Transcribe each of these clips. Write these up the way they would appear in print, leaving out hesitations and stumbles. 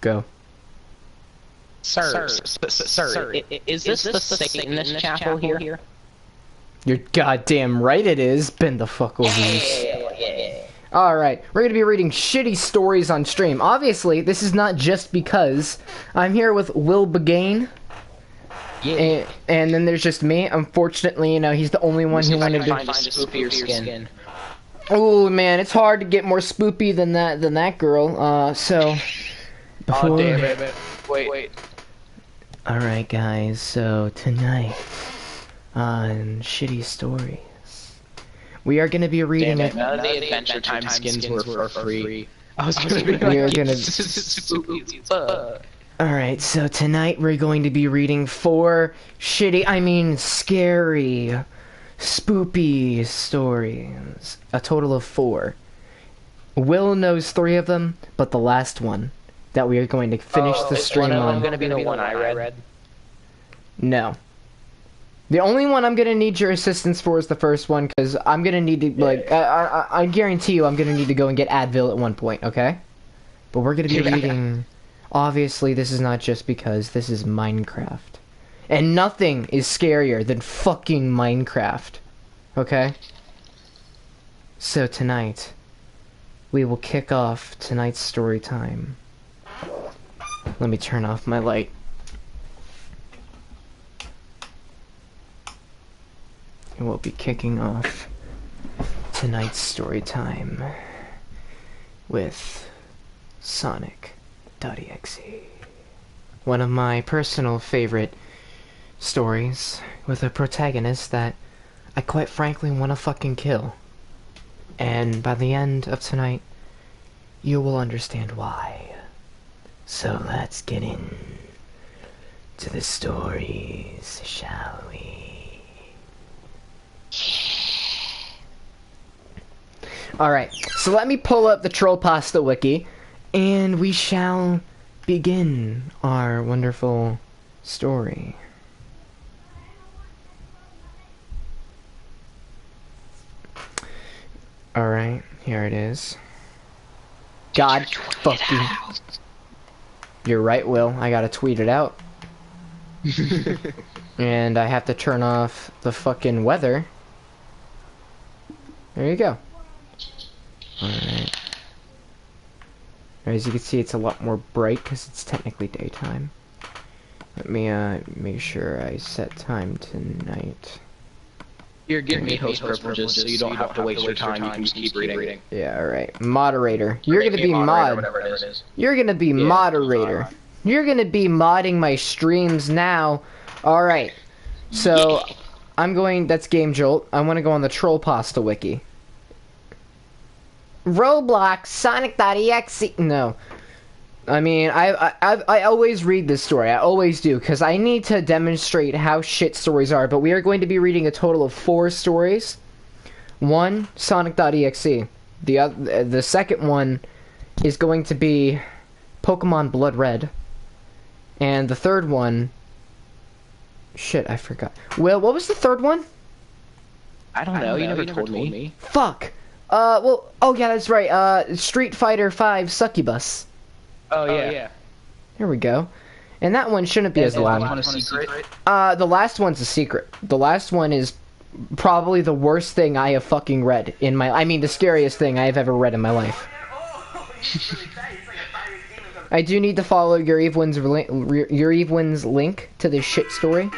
Go. Sir, is this the Satanist chapel here? You're goddamn right it is. Bend the fuck over. Yeah. Alright, we're gonna be reading shitty stories on stream. Obviously, this is not just because I'm here with Will Begane. Yeah. And then there's just me. Unfortunately, you know, he's the only one who wanted to find a spoopier skin. Oh man, it's hard to get more spoopy than that girl. So before... Oh damn it. Wait. Alright guys, so tonight on Shitty Stories, we are gonna be reading it. None of the Adventure Time skins were for free. I was gonna be like, Alright, so tonight we're going to be reading 4 scary, spoopy stories. A total of 4. Will knows 3 of them, but the last one that we are going to finish the stream on. I'm gonna be the one I read. No. The only one I'm gonna need your assistance for is the first one, because I'm gonna need to, like, I guarantee you I'm gonna need to go and get Advil at one point, okay? But we're gonna be reading... Obviously, this is not just because this is Minecraft. And nothing is scarier than fucking Minecraft. Okay? So tonight, we will kick off tonight's story time. Let me turn off my light. And we'll be kicking off tonight's story time with Sonic.exe. One of my personal favorite stories with a protagonist that I quite frankly want to fucking kill. And by the end of tonight, you will understand why. So let's get in to the stories, shall we? Alright, so let me pull up the Troll Pasta Wiki, and we shall begin our wonderful story. Alright, here it is. God fucking... You're right, Will. I gotta tweet it out. And I have to turn off the fucking weather. There you go. Alright. As you can see, it's a lot more bright because it's technically daytime. Let me make sure I set time tonight. Here, give me host privileges so you don't have to waste your time. You can just keep reading. Yeah, alright. Moderator. You're gonna be mod. You're gonna be moderator. You're gonna be modding my streams now. Alright. So, I'm going... That's Game Jolt. I want to go on the Troll Pasta Wiki. Roblox, Sonic.exe. No. I mean, I always read this story. I always do, because I need to demonstrate how shit stories are. But we are going to be reading a total of 4 stories. 1, Sonic.exe. The second one is going to be Pokemon Blood Red. And the third one... Shit, I forgot. Well, what was the third one? I don't know. You never told me. Fuck. Well, oh yeah, that's right. Street Fighter 5 Succubus. Oh yeah. Here we go. And that one shouldn't be as long. The last one's a secret. The last one is probably the worst thing I have fucking read in my... I mean, the scariest thing I have ever read in my life. I do need to follow your Evewin's link to this shit story.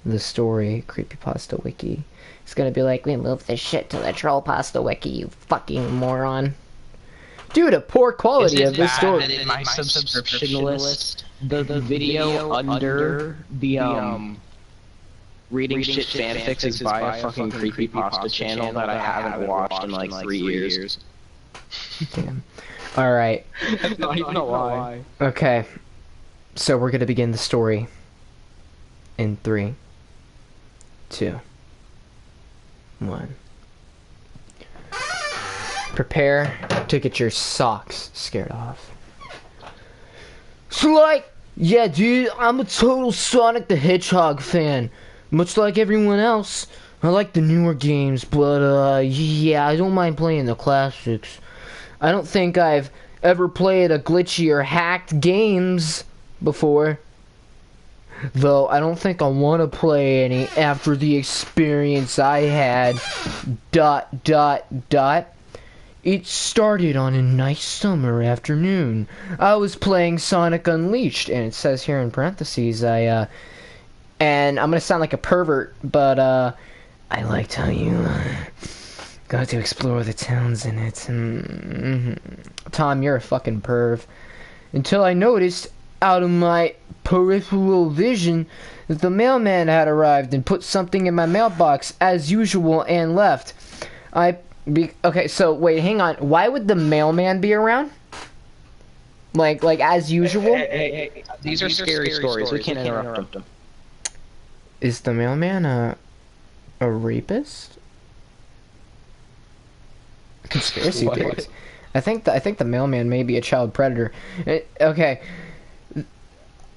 The story, Creepypasta Wiki. It's gonna be like, we moved this shit to the Troll Pasta Wiki, you fucking moron. Dude, a poor quality of this story. In my subscription list, the video under the reading shit fanfics is by a fucking creepypasta channel that I haven't watched in like 3 years. Damn. Alright. That's not even a lie. Okay. So we're gonna begin the story in 3, 2, 1. Prepare to get your socks scared off. So like, yeah dude, I'm a total Sonic the Hedgehog fan. Much like everyone else. I like the newer games, but yeah, I don't mind playing the classics. I don't think I've ever played a glitchy or hacked games before. Though I don't think I want to play any after the experience I had. ... It started on a nice summer afternoon. I was playing Sonic Unleashed, and it says here in parentheses, and I'm gonna sound like a pervert, but I liked how you got to explore the towns in it. Tom, you're a fucking perv. Until I noticed, out of my peripheral vision, that the mailman had arrived and put something in my mailbox as usual and left. Okay, so wait, hang on. Why would the mailman be around? Like as usual? Hey, these are scary stories. We can't interrupt them. Is the mailman a rapist? Conspiracy theories. I think the mailman may be a child predator. Okay.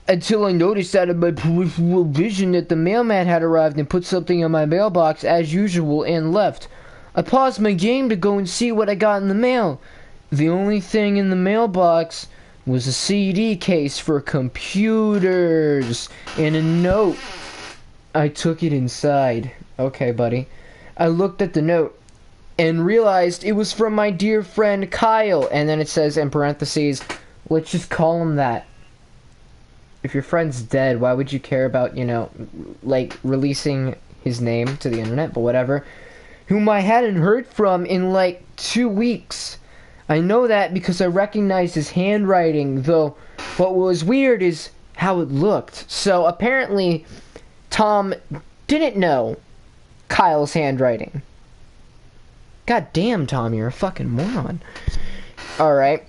Until I noticed out of my peripheral vision that the mailman had arrived and put something in my mailbox as usual and left. I paused my game to go and see what I got in the mail. The only thing in the mailbox was a CD case for computers and a note. I took it inside. Okay, buddy. I looked at the note and realized it was from my dear friend Kyle. And then it says in parentheses, let's just call him that. If your friend's dead, why would you care about, like, releasing his name to the internet? But whatever. Whom I hadn't heard from in like 2 weeks. I know that because I recognized his handwriting, though what was weird is how it looked. So apparently Tom didn't know Kyle's handwriting. God damn, Tom, you're a fucking moron. Alright.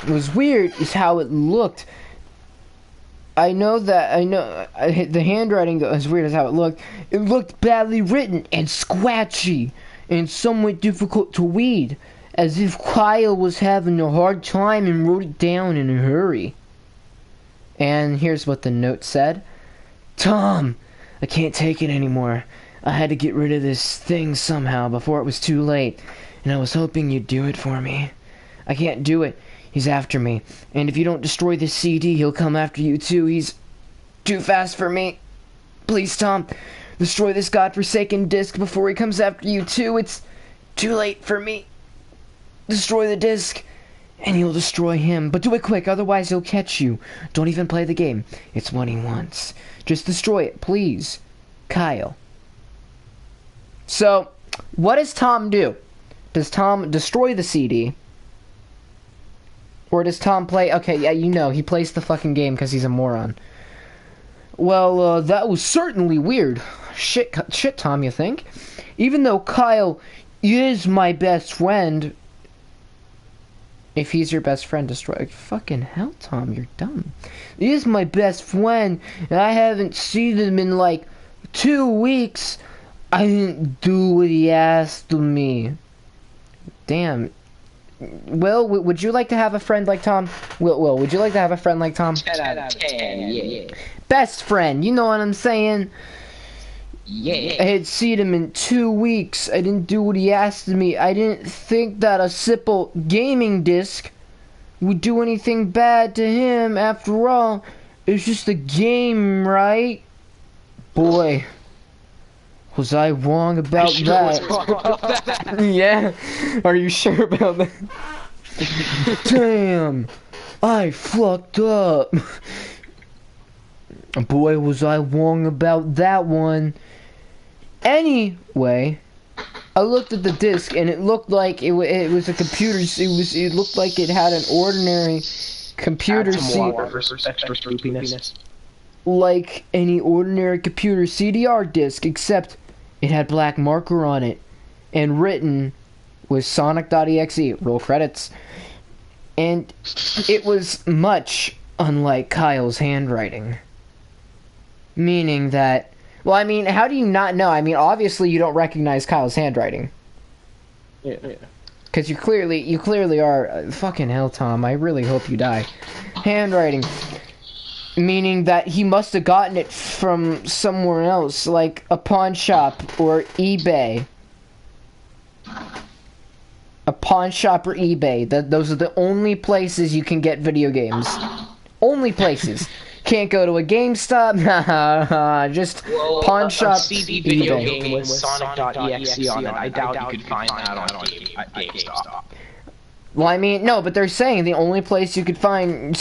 What was weird is how it looked. The handwriting, as weird as how it looked badly written and scratchy and somewhat difficult to read, as if Kyle was having a hard time and wrote it down in a hurry. And here's what the note said. Tom, I can't take it anymore. I had to get rid of this thing somehow before it was too late, and I was hoping you'd do it for me. I can't do it. He's after me, and if you don't destroy this CD, he'll come after you too. He's too fast for me. Please, Tom, destroy this godforsaken disc before he comes after you too. It's too late for me. Destroy the disc, and you'll destroy him. But do it quick, otherwise he'll catch you. Don't even play the game. It's what he wants. Just destroy it, please. Kyle. So, what does Tom do? Does Tom destroy the CD? Or does Tom play... Okay, yeah, he plays the fucking game because he's a moron. Well, that was certainly weird. Shit, Tom, you think? Even though Kyle is my best friend... If he's your best friend, destroy... Fucking hell, Tom, you're dumb. He is my best friend, and I haven't seen him in, like, 2 weeks. I didn't do what he asked of me. Damn. Will, would you like to have a friend like Tom? Will, would you like to have a friend like Tom? 10 out of 10, yeah. Best friend, you know what I'm saying? Yeah. I had seen him in 2 weeks. I didn't do what he asked of me. I didn't think that a simple gaming disc would do anything bad to him. After all, it's just a game, right? Boy, was I wrong about that? Yeah? Are you sure about that? Damn! I fucked up! Boy, was I wrong about that one. Anyway, I looked at the disc and it looked like it was a computer. It looked like it had an ordinary computer CD. Extra spoopiness. Like any ordinary computer CDR disc, except it had black marker on it, and written was Sonic.exe, roll credits. And it was much unlike Kyle's handwriting. Meaning that, well, I mean, how do you not know? I mean, obviously you don't recognize Kyle's handwriting. Yeah. Because you clearly are, fucking hell, Tom, I really hope you die. Handwriting. Meaning that he must have gotten it from somewhere else, like a pawn shop or eBay. a pawn shop, or eBay. Those are the only places you can get video games. Only places. Can't go to a GameStop. Just pawn shop, a CD video eBay. game with Sonic.exe on it. I doubt you could find that on GameStop. Well, I mean, no, but they're saying the only place you could find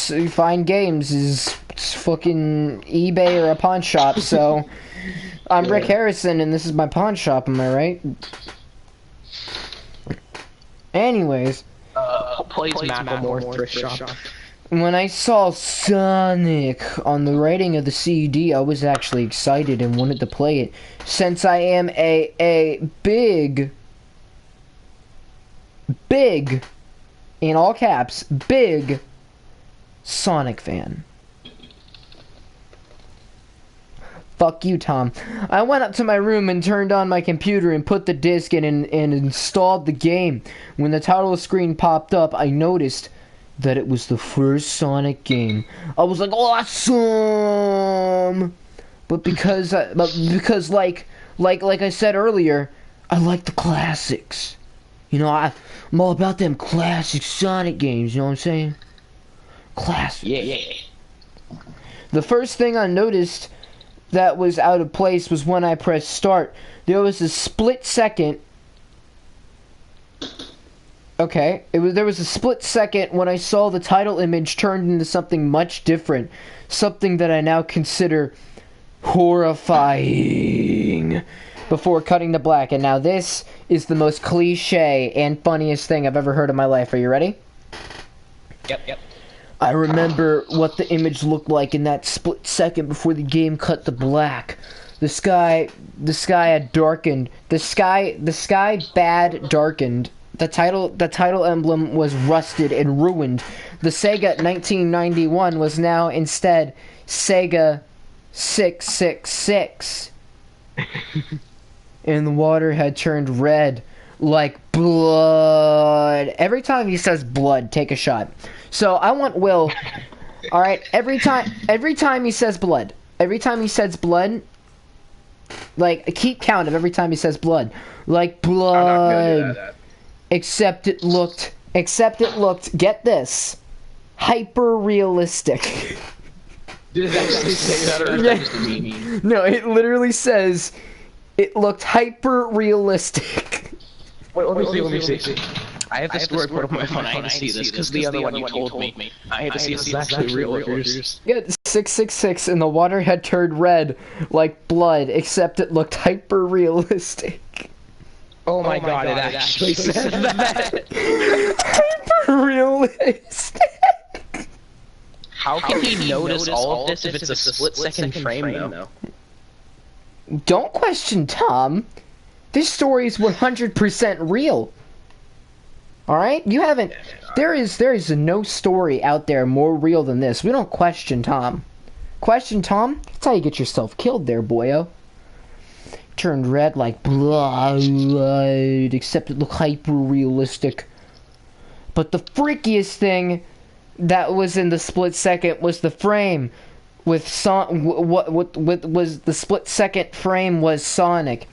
games is fucking eBay or a pawn shop. So, I'm Rick Harrison, and this is my pawn shop. Am I right? Anyways, Plays Macklemore thrift shop. when I saw Sonic on the writing of the CD, I was actually excited and wanted to play it, since I am a big, in all caps, big Sonic fan. Fuck you, Tom. I went up to my room and turned on my computer and put the disc in and installed the game. When the title screen popped up, I noticed that it was the first Sonic game. I was like, awesome! But because like I said earlier, I like the classics. You know, I'm all about them classic Sonic games, you know what I'm saying? Classic. Yeah. The first thing I noticed that was out of place was when I pressed start. There was a split second. Okay, there was a split second when I saw the title image turned into something much different. Something that I now consider horrifying. Before cutting to black. And now this is the most cliche and funniest thing I've ever heard in my life. Are you ready? Yep. I remember what the image looked like in that split second before the game cut to black. The sky had darkened. The sky bad darkened. The title emblem was rusted and ruined. The Sega 1991 was now instead Sega 666. And the water had turned red like blood. Every time he says blood, take a shot. So I want Will. All right, every time he says blood, like keep count of every time he says blood, like blood. I'm not gonna do that. Except it looked. Get this, hyper realistic. Did it actually say that, or is that just a meme? No, it literally says it looked hyper realistic. Wait, let me see. I have the story put up on my phone. I had to see this because the other one you told me. I had to see if it's actually real. Yeah, 666, and the water had turned red like blood, except it looked hyper realistic. Oh my god, it actually said that. Hyper realistic. How can he notice all of this if it's a split-second frame, though? Don't question Tom. This story is 100% real. Alright? You haven't... There is no story out there more real than this. We don't question Tom. Question Tom? That's how you get yourself killed there, boyo. Turned red like blood, except it looked hyper-realistic. But the freakiest thing that was in the split second was the frame. What was the split second frame was Sonic.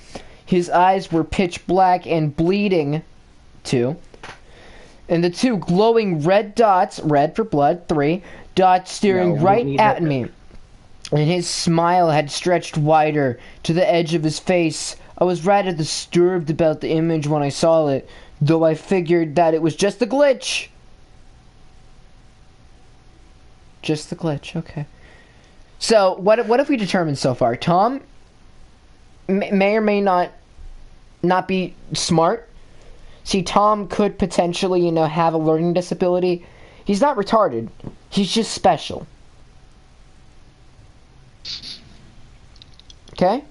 His eyes were pitch black and bleeding, too. And the two glowing red dots, red for blood, 3, dots staring right at me. And his smile had stretched wider to the edge of his face. I was rather disturbed about the image when I saw it, though I figured that it was just a glitch. Just the glitch, okay. So, what have we determined so far? Tom may or may not be smart. See, Tom could potentially, have a learning disability. He's not retarded. He's just special. Okay?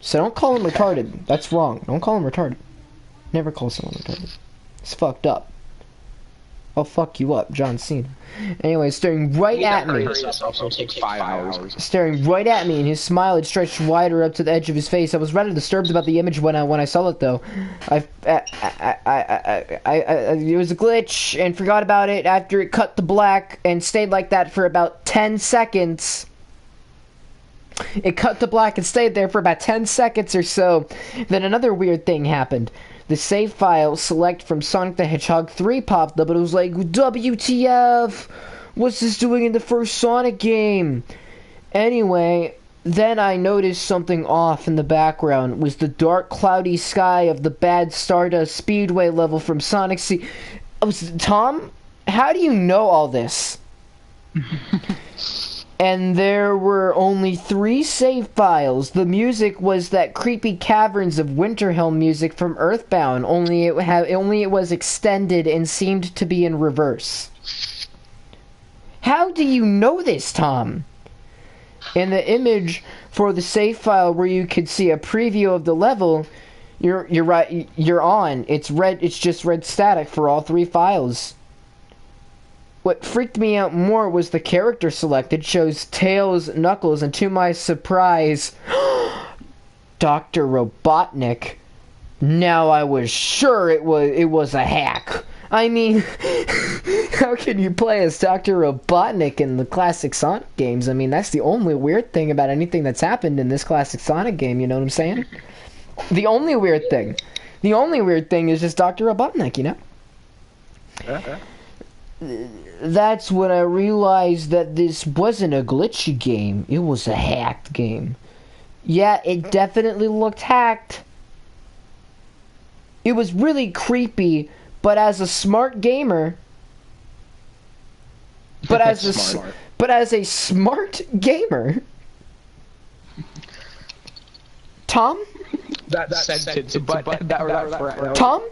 So don't call him retarded. That's wrong. Don't call him retarded. Never call someone retarded. It's fucked up. I'll fuck you up, John Cena. Anyway, staring right at me. Staring right at me, and his smile had stretched wider up to the edge of his face. I was rather disturbed about the image when I saw it, though. It was a glitch, and forgot about it after it cut to black, and stayed like that for about 10 seconds. It cut to black and stayed there for about 10 seconds or so. Then another weird thing happened. the save file select from Sonic the Hedgehog 3 popped up, but it was like, WTF? What's this doing in the first Sonic game? Anyway, then I noticed something off in the background. It was the dark, cloudy sky of the bad Stardust Speedway level from Sonic C. Tom, how do you know all this? And there were only 3 save files. The music was that creepy Caverns of Winterhelm music from Earthbound, only it was extended and seemed to be in reverse. How do you know this, Tom? In the image for the save file where you could see a preview of the level, you're right, you're on. It's red, it's just red static for all 3 files. What freaked me out more was the character selected shows Tails, Knuckles, and to my surprise, Dr. Robotnik. Now I was sure it was a hack. I mean, how can you play as Dr. Robotnik in the classic Sonic games? I mean, that's the only weird thing about anything that's happened in this classic Sonic game, you know what I'm saying? The only weird thing. The only weird thing is just Dr. Robotnik, you know? That's when I realized that this wasn't a glitchy game. It was a hacked game. Yeah, it definitely looked hacked. It was really creepy, but as a smart gamer... But as a smart gamer... Tom? That sentence, Tom?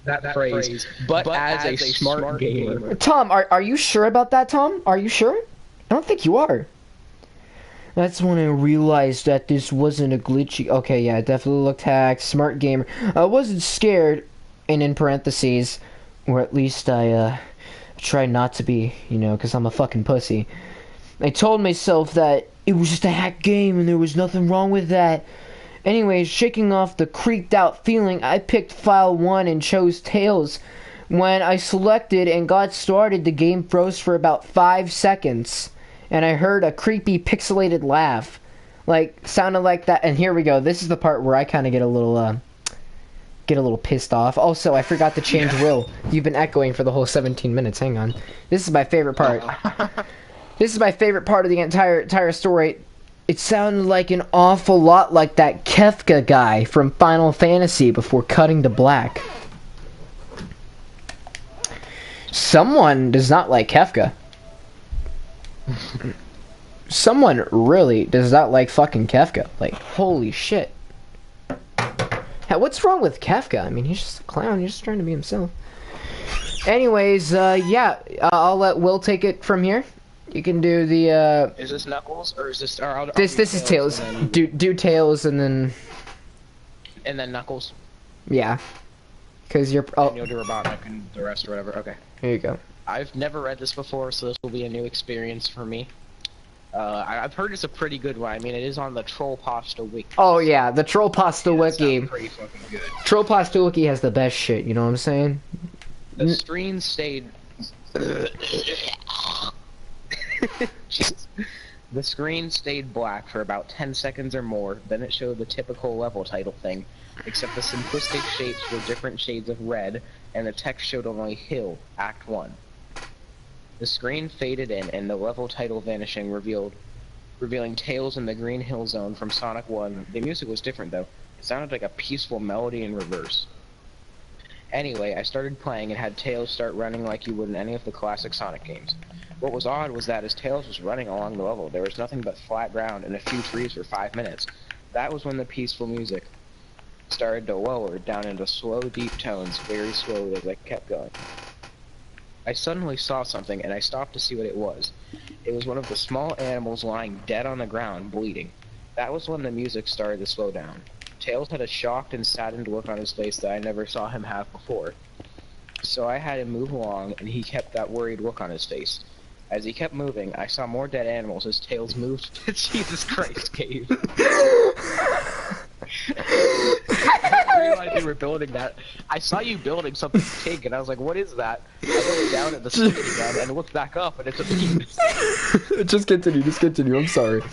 That phrase, but as a smart gamer. Tom, are you sure about that, Tom? Are you sure? I don't think you are. That's when I realized that this wasn't a glitchy... Okay, yeah, it definitely looked hacked. Smart gamer. I wasn't scared, and in parentheses, or at least I tried not to be, you know, because I'm a fucking pussy. I told myself that it was just a hacked game and there was nothing wrong with that. Anyways, shaking off the creeped out feeling, I picked file 1 and chose Tails. When I selected and got started, the game froze for about 5 seconds. And I heard a creepy pixelated laugh. Like, sounded like that. And here we go. This is the part where I kind of get a little pissed off. Also, I forgot to change Will. You've been echoing for the whole 17 minutes. Hang on. This is my favorite part. This is my favorite part of the entire story. It sounded like an awful lot like that Kefka guy from Final Fantasy before cutting to black. Someone does not like Kefka. Someone really does not like fucking Kefka. Like, holy shit. What's wrong with Kefka? I mean, he's just a clown. He's just trying to be himself. Anyways, yeah, I'll let Will take it from here. You can do the, Is this Knuckles, or is this... This is Tails. Do Tails, and then... And then Knuckles. Yeah. Because you're... Oh. And you'll do Robotnik and the rest or whatever, okay. Here you go. I've never read this before, so this will be a new experience for me. I've heard it's a pretty good one. I mean, it is on the Troll Pasta Wiki. Oh, yeah, the Troll Pasta Wiki. Pretty fucking good. Troll Pasta Wiki has the best shit, you know what I'm saying? The screen stayed... The screen stayed black for about 10 seconds or more, then it showed the typical level title thing, except the simplistic shapes were different shades of red, and the text showed only Hill, Act 1. The screen faded in, and the level title vanishing revealing Tails in the Green Hill Zone from Sonic 1. The music was different, though. It sounded like a peaceful melody in reverse. Anyway, I started playing and had Tails start running like you would in any of the classic Sonic games. What was odd was that as Tails was running along the level, there was nothing but flat ground and a few trees for 5 minutes. That was when the peaceful music started to lower down into slow, deep tones, very slowly as I kept going. I suddenly saw something, and I stopped to see what it was. It was one of the small animals lying dead on the ground, bleeding. That was when the music started to slow down. Tails had a shocked and saddened look on his face that I never saw him have before. So I had him move along, and he kept that worried look on his face. As he kept moving, I saw more dead animals as Tails moved to Jesus Christ cave. I realized you were building that. I saw you building something pink, and I was like, what is that? I looked down at the screen again and looked back up, and it's a penis. Just continue, I'm sorry.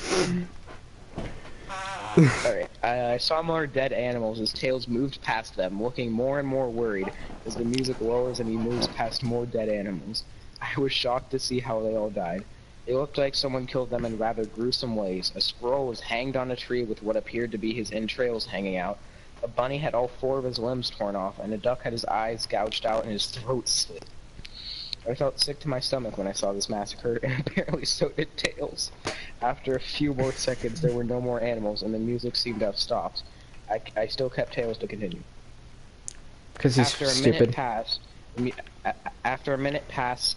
Alright. I saw more dead animals as Tails moved past them, looking more and more worried as the music lowers and he moves past more dead animals. I was shocked to see how they all died. It looked like someone killed them in rather gruesome ways. A squirrel was hanged on a tree with what appeared to be his entrails hanging out. A bunny had all 4 of his limbs torn off, and a duck had his eyes gouged out and his throat slit. I felt sick to my stomach when I saw this massacre, and apparently so did Tails. After a few more seconds, there were no more animals, and the music seemed to have stopped. I still kept Tails to continue. Because he's After a stupid. minute passed, after a minute passed,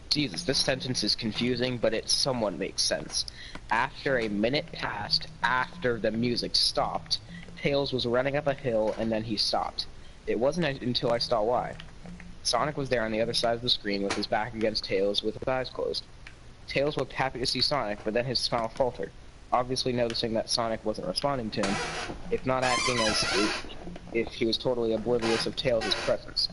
Jesus, this sentence is confusing, but it somewhat makes sense. After a minute passed, after the music stopped, Tails was running up a hill, and then he stopped. It wasn't until I saw why. Sonic was there on the other side of the screen with his back against Tails with his eyes closed. Tails looked happy to see Sonic, but then his smile faltered, obviously noticing that Sonic wasn't responding to him, if not acting as if he was totally oblivious of Tails' presence.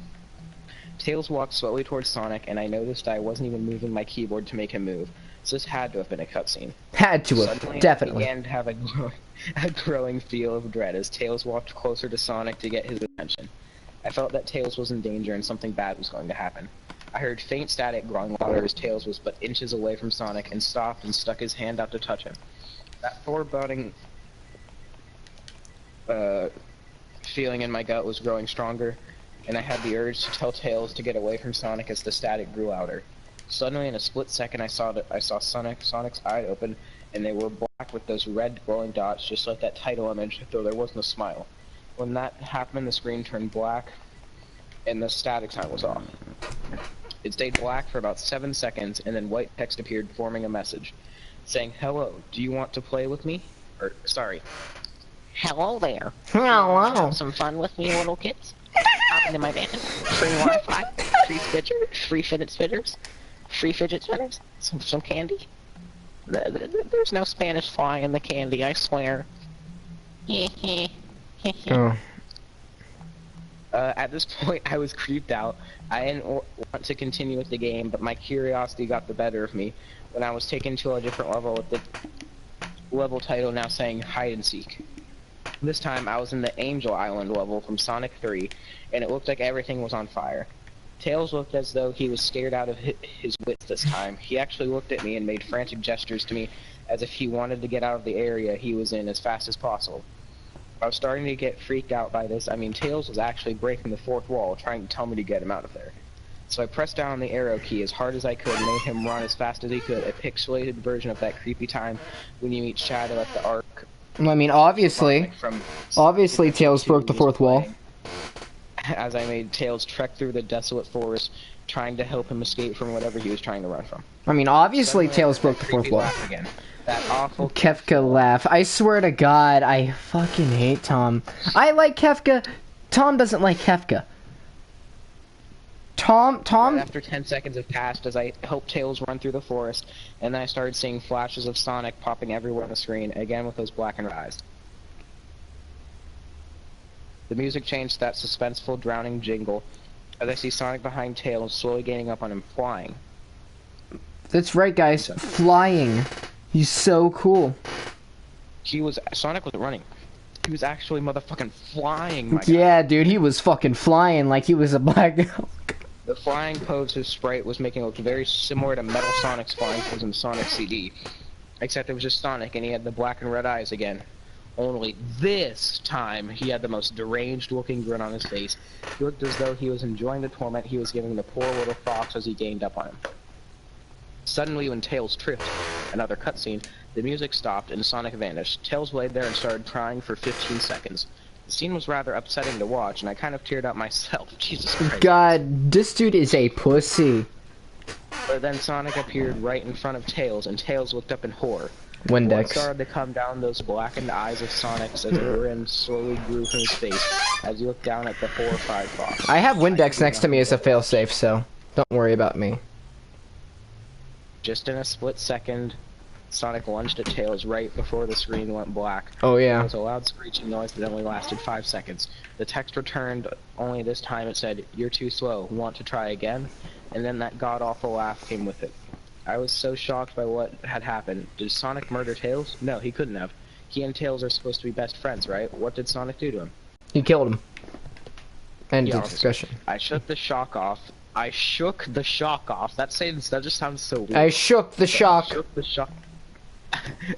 Tails walked slowly towards Sonic, and I noticed I wasn't even moving my keyboard to make him move, so this had to have been a cutscene. Had to have, Suddenly, definitely. I began to have a growing feel of dread as Tails walked closer to Sonic to get his attention. I felt that Tails was in danger and something bad was going to happen. I heard faint static growing louder as Tails was but inches away from Sonic and stopped and stuck his hand out to touch him. That foreboding feeling in my gut was growing stronger, and I had the urge to tell Tails to get away from Sonic as the static grew louder. Suddenly, in a split second, I saw Sonic's eyes open, and they were black with those red glowing dots, just like that title image, though there wasn't a smile. When that happened, the screen turned black, and the static time was off. It stayed black for about 7 seconds, and then white text appeared forming a message, saying, "Hello, do you want to play with me?" Or, sorry. Hello there. Hello. Have some fun with me, little kids? Hop into my van. Free Wi-Fi, free fidget spinners, some candy. There's no Spanish fly in the candy, I swear. Oh. At this point, I was creeped out. I didn't want to continue with the game, but my curiosity got the better of me when I was taken to a different level with the level title now saying Hide and Seek. This time, I was in the Angel Island level from Sonic 3, and it looked like everything was on fire. Tails looked as though he was scared out of his wits this time. He actually looked at me and made frantic gestures to me as if he wanted to get out of the area he was in as fast as possible. I was starting to get freaked out by this. I mean, Tails was actually breaking the 4th wall, trying to tell me to get him out of there. So I pressed down the arrow key as hard as I could and made him run as fast as he could, a pixelated version of that creepy time when you meet Shadow at the Ark. I mean, obviously Tails broke the 4th wall. As I made Tails trek through the desolate forest, trying to help him escape from whatever he was trying to run from. I mean, obviously Suddenly, Tails broke the 4th wall. Again. That awful Kefka laugh. I swear to God, I fucking hate Tom. I like Kefka. Tom doesn't like Kefka. Tom. Right after 10 seconds have passed as I helped Tails run through the forest, and then I started seeing flashes of Sonic popping everywhere on the screen, again with those black and red eyes. The music changed to that suspenseful, drowning jingle, as I see Sonic behind Tails slowly gaining up on him, flying. That's right, guys. Flying. He's so cool. Sonic wasn't running. He was actually motherfucking flying, my Yeah, dude, he was fucking flying like he was a black elk. The flying pose his sprite was making looked very similar to Metal Sonic's flying pose in Sonic CD. Except it was just Sonic and he had the black and red eyes again. Only this time, he had the most deranged looking grin on his face. He looked as though he was enjoying the torment he was giving the poor little fox as he gained up on him. Suddenly, when Tails tripped, another cutscene, the music stopped and Sonic vanished. Tails laid there and started crying for 15 seconds. The scene was rather upsetting to watch, and I kind of teared up myself. Jesus Christ. God, this dude is a pussy. But then Sonic appeared right in front of Tails, and Tails looked up in horror. Windex. Blood started to come down those blackened eyes of Sonic's as a grin slowly grew from his face as he looked down at the horrified fox. I have Windex next to me as a failsafe, so don't worry about me. Just in a split second, Sonic lunged at Tails right before the screen went black. Oh yeah. There was a loud screeching noise that only lasted 5 seconds. The text returned, only this time it said, "You're too slow, want to try again?" And then that god-awful laugh came with it. I was so shocked by what had happened. Did Sonic murder Tails? No, he couldn't have. he and Tails are supposed to be best friends, right? What did Sonic do to him? He killed him. End Yeah, of discussion. I shook the shock off. I shook the shock off. That just sounds so weird. I shook the shock. I shook the shock.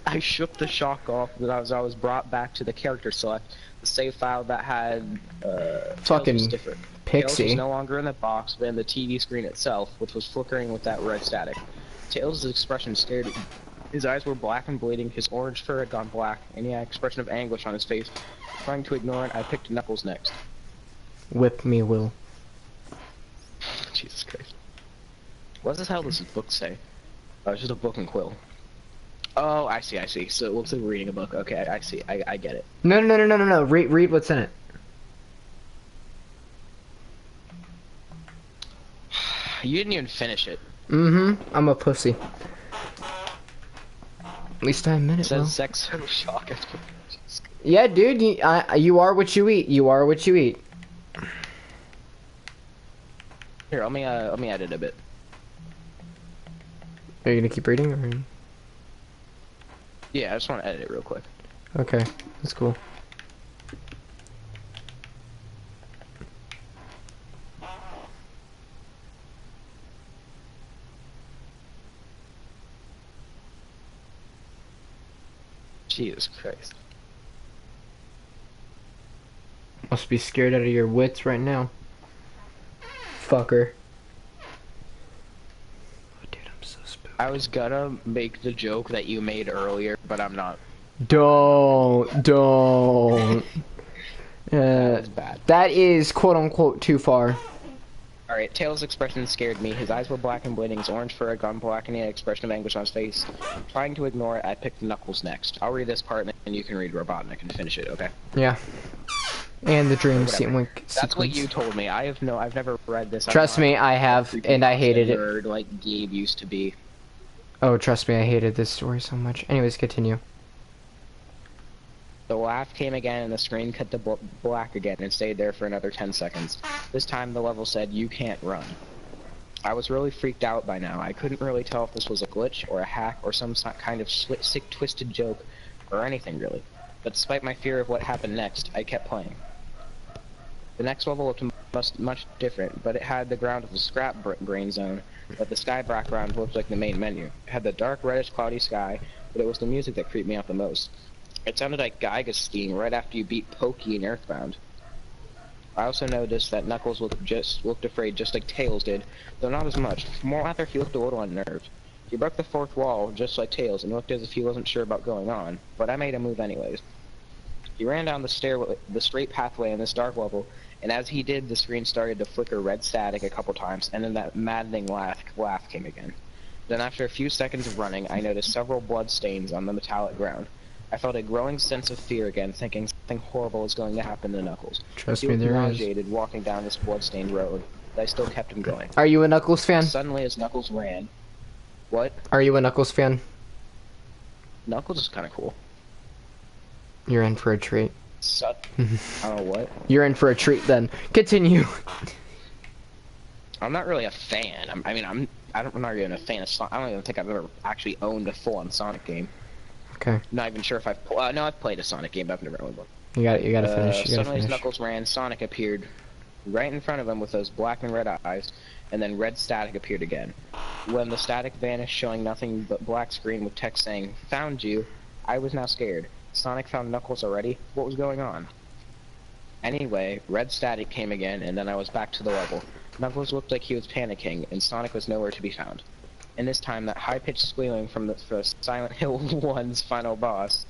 I shook the shock off that I was brought back to the character select, the save file that had Fucking Tails was different. Pixie. Tails was no longer in the box, but in the TV screen itself, which was flickering with that red static. Tails' expression scared me. His eyes were black and bleeding, his orange fur had gone black, and he had an expression of anguish on his face. Trying to ignore it, I picked Knuckles next. Whip me, Will. Jesus Christ. What does this book say? Oh, it's just a book and quill. Oh, I see. So it looks like we're reading a book. Okay, I see. I get it. No. Read what's in it. You didn't even finish it. I'm a pussy. At least I admit it, It Will. says Zexo shock. Yeah, dude, you are what you eat. You are what you eat. Here, let me edit a bit. Are you gonna keep reading, or? Yeah, I just want to edit it real quick. Okay, that's cool. Jesus Christ. Must be scared out of your wits right now. Fucker. Oh, dude, I'm so spooked. I was gonna make the joke that you made earlier, but I'm not. Don't. That's bad. That is quote unquote too far. Alright, Tails' expression scared me. His eyes were black and bleeding, his orange fur had gone black, and he had an expression of anguish on his face. Trying to ignore it, I picked Knuckles next. I'll read this part, and you can read Robotnik and finish it, okay? Yeah. And the dream Whatever. sequence. That's what you told me. I've never read this. Trust me, I have, and I hated it. Nerd like Gabe used to be. Oh, trust me, I hated this story so much. Anyways, continue. The laugh came again, and the screen cut to black again and stayed there for another 10 seconds. This time the level said, "You can't run." I was really freaked out by now. I couldn't really tell if this was a glitch, or a hack, or some kind of sick, twisted joke, or anything really. But despite my fear of what happened next, I kept playing. The next level looked much different, but it had the ground of the scrap brain zone, but the sky background looked like the main menu. It had the dark, reddish, cloudy sky, but it was the music that creeped me out the most. It sounded like Geiger skiing right after you beat Pokey in Earthbound. I also noticed that Knuckles looked afraid just like Tails did, though not as much. More rather, he looked a little unnerved. He broke the fourth wall just like Tails and looked as if he wasn't sure about going on, but I made a move anyways. He ran down the straight pathway in this dark level, and as he did, the screen started to flicker red static a couple times, and then that maddening laugh came again. Then after a few seconds of running, I noticed several blood stains on the metallic ground. I felt a growing sense of fear again, thinking something horrible is going to happen to Knuckles. Trust he me, was there is. nauseated walking down this blood-stained road, but I still kept him going. Are you a Knuckles fan? Suddenly, as Knuckles ran... What? Are you a Knuckles fan? Knuckles is kind of cool. You're in for a treat. I don't know what. You're in for a treat then. Continue. I'm not really a fan. I'm not even a fan of Sonic. I don't even think I've ever actually owned a full-on Sonic game. Okay. Not even sure if I've... no, I've played a Sonic game, but I've never owned one. You gotta finish. Suddenly as Knuckles ran, Sonic appeared right in front of him with those black and red eyes, and then red static appeared again. When the static vanished, showing nothing but black screen with text saying, "Found you," I was now scared. Sonic found Knuckles already? What was going on? Anyway, red static came again, and then I was back to the level. Knuckles looked like he was panicking, and Sonic was nowhere to be found. And this time, that high-pitched squealing from the Silent Hill 1's final boss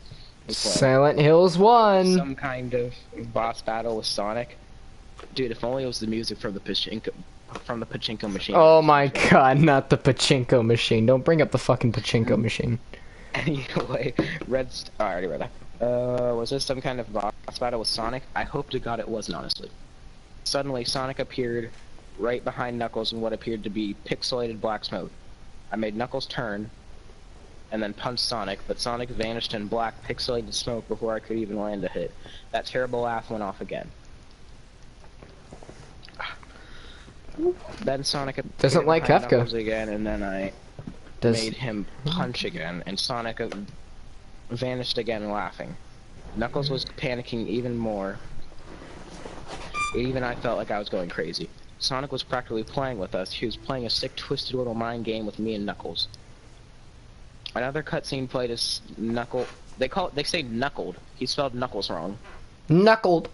was playing. Silent Hills 1! Some kind of boss battle with Sonic. Dude, if only it was the music from the pachinko machine. Oh my god, not the pachinko machine. Don't bring up the fucking pachinko machine. Anyway, I already read that. Was this some kind of boss battle with Sonic? I hope to God it wasn't, honestly. Suddenly, Sonic appeared right behind Knuckles in what appeared to be pixelated black smoke. I made Knuckles turn, and then punched Sonic, but Sonic vanished in black pixelated smoke before I could even land a hit. That terrible laugh went off again. Then Sonic doesn't like Knuckles again, and then I Does... made him punch again, and Sonic vanished again laughing. Knuckles was panicking even more. Even I felt like I was going crazy. Sonic was practically playing with us. He was playing a sick, twisted little mind game with me and Knuckles. Another cutscene played as Knuckle. They say knuckled. He spelled Knuckles wrong. Knuckled.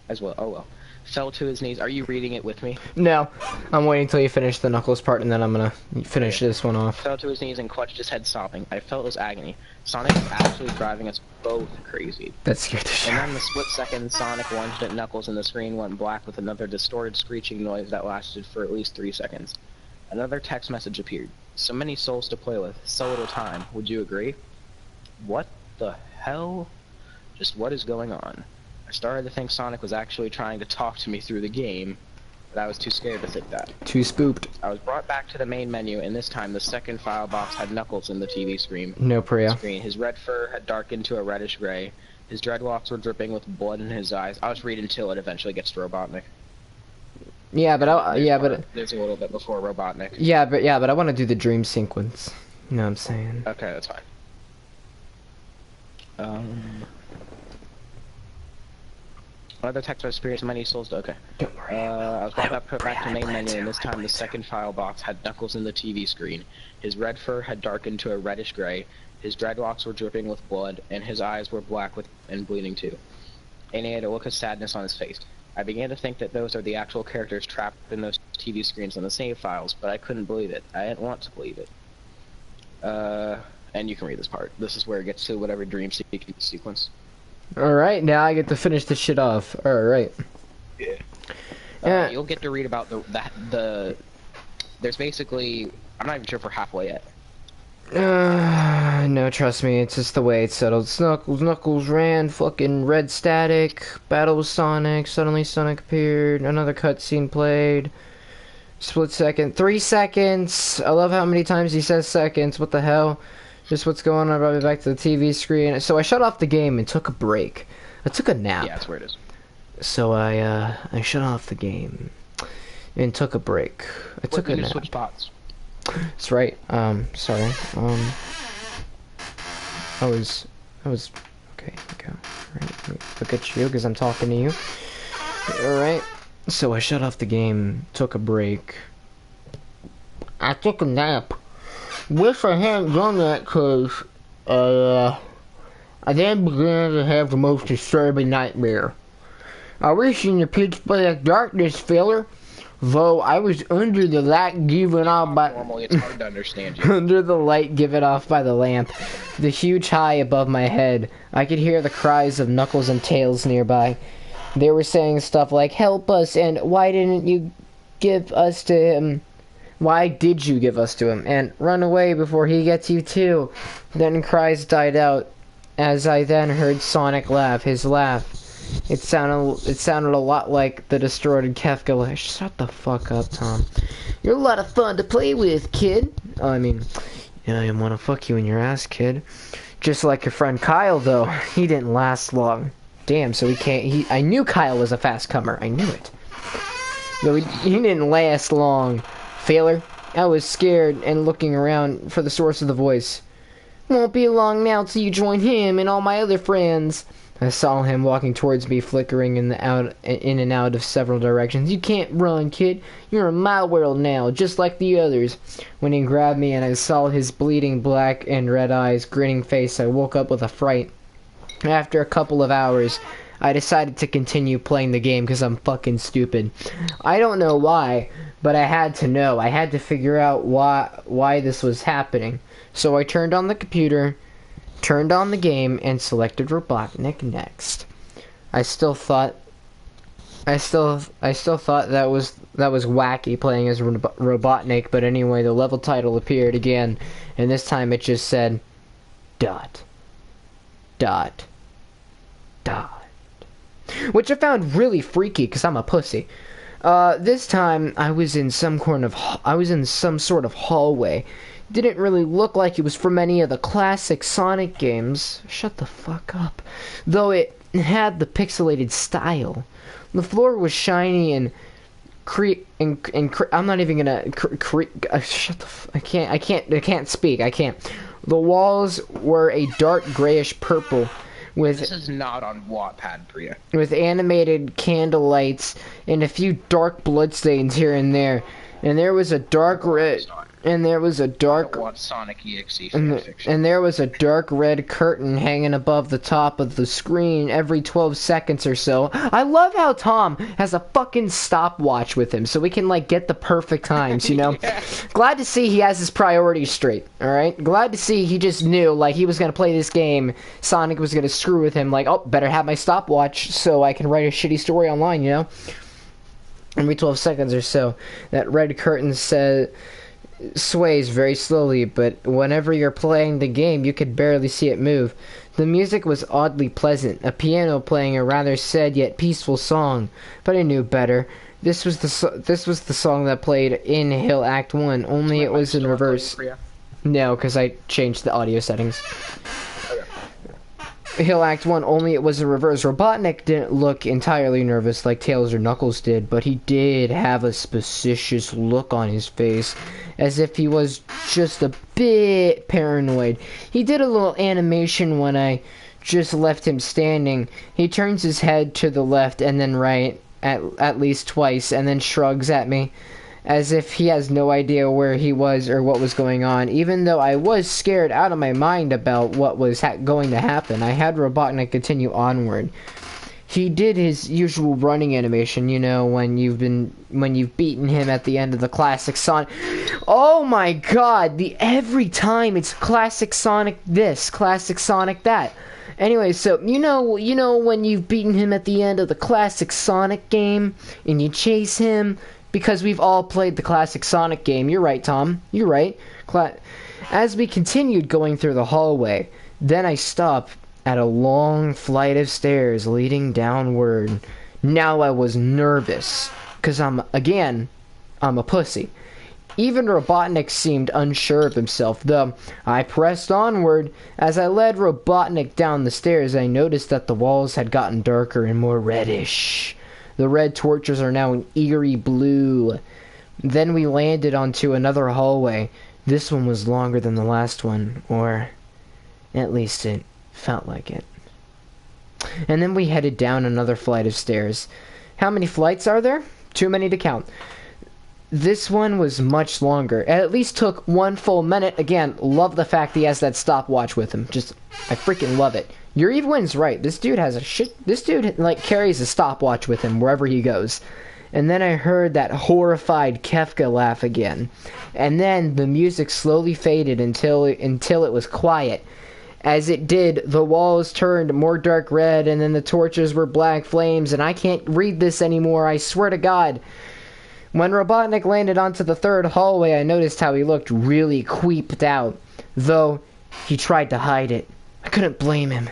As well. Oh well. Fell to his knees. Are you reading it with me? No, I'm waiting till you finish the Knuckles part, and then I'm gonna finish this one off. Fell to his knees and clutched his head, sobbing. I felt his agony. Sonic was actually driving us both crazy. That scared the shit. And then in the split second, Sonic lunged at Knuckles, and the screen went black with another distorted, screeching noise that lasted for at least 3 seconds. Another text message appeared. So many souls to play with, so little time. Would you agree? What the hell? Just what is going on? I started to think Sonic was actually trying to talk to me through the game, but I was too scared to think that. Too spooked. I was brought back to the main menu, and this time the second file box had Knuckles in the TV screen. No Priya. His red fur had darkened to a reddish gray. His dreadlocks were dripping with blood in his eyes. I'll just read until it eventually gets to Robotnik. Yeah, but there's a little bit before Robotnik. Yeah, but I want to do the dream sequence. You know what I'm saying? Okay, that's fine. Another text experience, many souls. Okay. Don't worry. I was put back to main menu, and this time the second file box had Knuckles in the TV screen. His red fur had darkened to a reddish gray. His dreadlocks were dripping with blood, and his eyes were black and bleeding too. And he had a look of sadness on his face. I began to think that those are the actual characters trapped in those TV screens on the save files, but I couldn't believe it. I didn't want to believe it. And you can read this part. This is where it gets to whatever dream sequence. Alright, now I get to finish this shit off. Alright. Yeah. You'll get to read about the there's basically, I'm not even sure if we're halfway yet. No, trust me, it's just the way it's settled. Knuckles ran, fucking red static, battle with Sonic, suddenly Sonic appeared, another cutscene played, split second, 3 seconds, I love how many times he says seconds, what the hell, just what's going on, brought me back to the TV screen, so I shut off the game and took a break, I took a nap. Yeah, that's where it is. So I shut off the game and took a break. I took a nap. Switch spots. That's right. Sorry. I was. Okay. Go. Right. Look at you, because I'm talking to you. All right. So I shut off the game, took a break. I took a nap. Wish I hadn't done that, because I then began to have the most disturbing nightmare. I was in the pitch black darkness, filler. Though I was under the light given off by normally it's hard to understand you. under the light given off by the lamp, the huge high above my head, I could hear the cries of Knuckles and Tails nearby. They were saying stuff like, "Help us," and "Why didn't you give us to him? Why did you give us to him?" and "Run away before he gets you too." Then cries died out, as I then heard Sonic laugh. His laugh. It sounded a lot like the distorted Kefka. Shut the fuck up, Tom. You're a lot of fun to play with, kid. Oh, I mean, yeah, I want to fuck you in your ass, kid. Just like your friend Kyle, though. He didn't last long. Damn, so he can't. I knew Kyle was a fast comer. I knew it. Though he didn't last long. Failure. I was scared and looking around for the source of the voice. Won't be long now till you join him and all my other friends. I saw him walking towards me, flickering in and out of several directions. You can't run, kid. You're in my world now, just like the others. When he grabbed me and I saw his bleeding black and red eyes, grinning face, I woke up with a fright. After a couple of hours, I decided to continue playing the game because I'm fucking stupid. I don't know why, but I had to know. I had to figure out why this was happening. So I turned on the computer, turned on the game, and selected Robotnik next. I still thought that was wacky playing as Robotnik, but anyway, the level title appeared again, and this time it just said dot dot dot, which I found really freaky because I'm a pussy. This time I was in some sort of hallway. Didn't really look like it was from any of the classic Sonic games. Shut the fuck up. Though it had the pixelated style. The floor was shiny and I'm not even gonna shut the I can't speak. I can't. The walls were a dark grayish purple with This is not on Wattpad, Priya. with animated candle lights and a few dark bloodstains here and there. And there was a dark red and there was a dark Sonic EXE and, fanfiction. and there was a dark red curtain hanging above the top of the screen every 12 seconds or so. I love how Tom has a fucking stopwatch with him so we can like get the perfect times, you know. Yeah. Glad to see he has his priorities straight, alright? Glad to see he just knew like he was gonna play this game, Sonic was gonna screw with him, like, oh, better have my stopwatch so I can write a shitty story online, you know. Every 12 seconds or so, that red curtain sways very slowly, but whenever you're playing the game, you could barely see it move. The music was oddly pleasant, a piano playing a rather sad yet peaceful song, but I knew better. This was the song that played in Hill Act 1, only it was in reverse. No, because I changed the audio settings. Hill Act 1, only it was in reverse. Robotnik didn't look entirely nervous like Tails or Knuckles did, but he did have a suspicious look on his face, as if he was just a bit paranoid. He did a little animation when I just left him standing. He turns his head to the left and then right, at least twice, and then shrugs at me, as if he has no idea where he was or what was going on. Even though I was scared out of my mind about what was going to happen, I had Robotnik continue onward. He did his usual running animation, you know, when you've beaten him at the end of the classic Sonic. Oh my god, every time it's classic Sonic this, classic Sonic that. Anyway, so you know when you've beaten him at the end of the classic Sonic game and you chase him, because we've all played the classic Sonic game. You're right, Tom. You're right. As we continued going through the hallway, then I stopped at a long flight of stairs leading downward. Now I was nervous, because I'm a pussy. Even Robotnik seemed unsure of himself, though. I pressed onward. As I led Robotnik down the stairs, I noticed that the walls had gotten darker and more reddish. The red torches are now an eerie blue. Then we landed onto another hallway. This one was longer than the last one, or at least it felt like it. And then we headed down another flight of stairs. How many flights are there? Too many to count. This one was much longer. It at least took 1 full minute. Again, love the fact he has that stopwatch with him. I freaking love it. Your Evelyn's right. This dude like carries a stopwatch with him wherever he goes. And then I heard that horrified Kefka laugh again. And then the music slowly faded until it was quiet. As it did, the walls turned more dark red, and then the torches were black flames, and I can't read this anymore, I swear to God. When Robotnik landed onto the third hallway, I noticed how he looked really creeped out, though he tried to hide it. I couldn't blame him.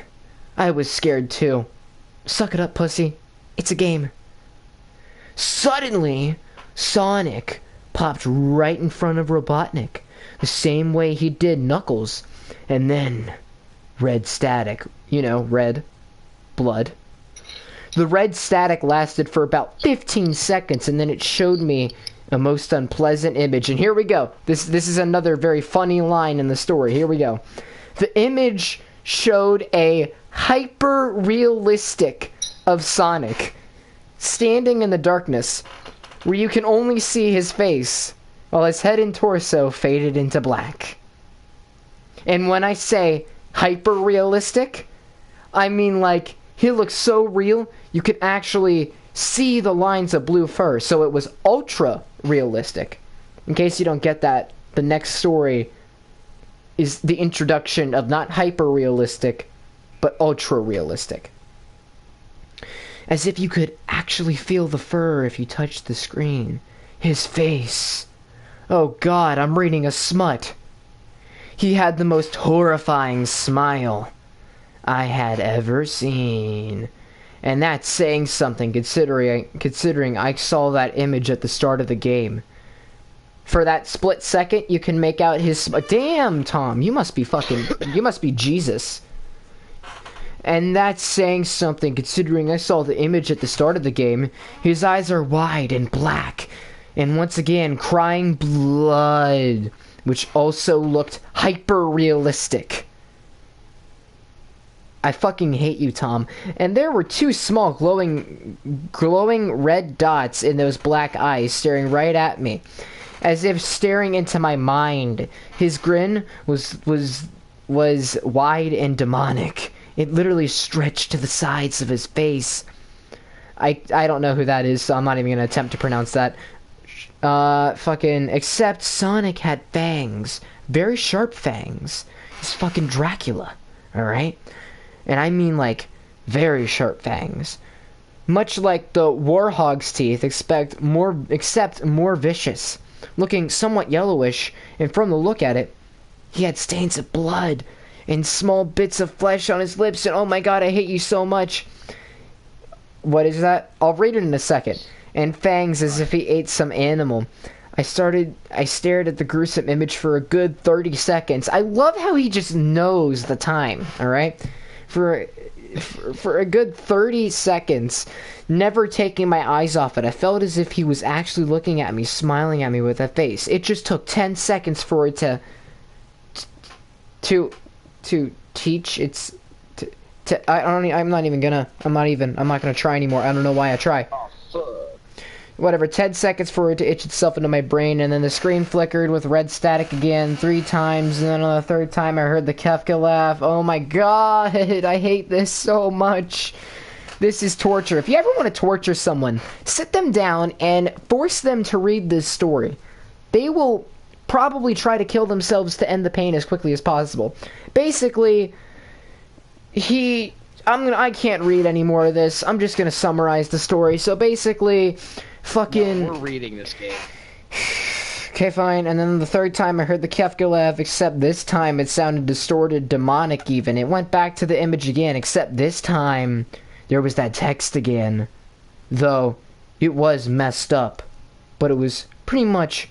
I was scared too. Suck it up, pussy. It's a game. Suddenly, Sonic popped right in front of Robotnik, the same way he did Knuckles. And then, red static. You know, red. Blood. The red static lasted for about 15 seconds, and then it showed me a most unpleasant image. And here we go. This is another very funny line in the story. Here we go. The image showed a hyper-realistic of Sonic standing in the darkness, where you can only see his face, while his head and torso faded into black. And when I say hyper-realistic, I mean like he looks so real you could actually see the lines of blue fur. So it was ultra-realistic. In case you don't get that, the next story is the introduction of not hyper-realistic, but ultra-realistic. As if you could actually feel the fur if you touched the screen. His face. Oh God, I'm reading a smut. He had the most horrifying smile I had ever seen. And that's saying something, considering I saw that image at the start of the game. For that split second, you can make out his... Damn, Tom, you must be Jesus. And that's saying something, considering I saw the image at the start of the game. His eyes are wide and black, And once again, crying blood, which also looked hyper-realistic. I fucking hate you, Tom. And there were two small glowing red dots in those black eyes staring right at me, as if staring into my mind. His grin was wide and demonic. It literally stretched to the sides of his face. I don't know who that is, so I'm not even gonna attempt to pronounce that. Except Sonic had fangs. Very sharp fangs. He's fucking Dracula, alright? And I mean, like, very sharp fangs. Much like the Warhog's teeth, except more vicious. Looking somewhat yellowish, and from the look at it, he had stains of blood and small bits of flesh on his lips, and oh my god, I hate you so much. What is that? I'll read it in a second. And fangs as if he ate some animal. I stared at the gruesome image for a good 30 seconds. I love how he just knows the time, alright? For a good 30 seconds, never taking my eyes off it. I felt as if he was actually looking at me, smiling at me with a face. It just took 10 seconds for it to teach. I'm not gonna try anymore. I don't know why I try. Whatever, 10 seconds for it to itch itself into my brain, and then the screen flickered with red static again 3 times, and then on the 3rd time I heard the Kefka laugh. Oh my god, I hate this so much. This is torture. If you ever want to torture someone, sit them down and force them to read this story. They will probably try to kill themselves to end the pain as quickly as possible. Basically, I can't read any more of this. I'm just gonna summarize the story. So basically, we're reading this game. Okay, fine. And then the 3rd time I heard the Kefka laugh, except this time it sounded distorted, demonic even. It went back to the image again, except this time there was that text again. Though, it was messed up. But it was pretty much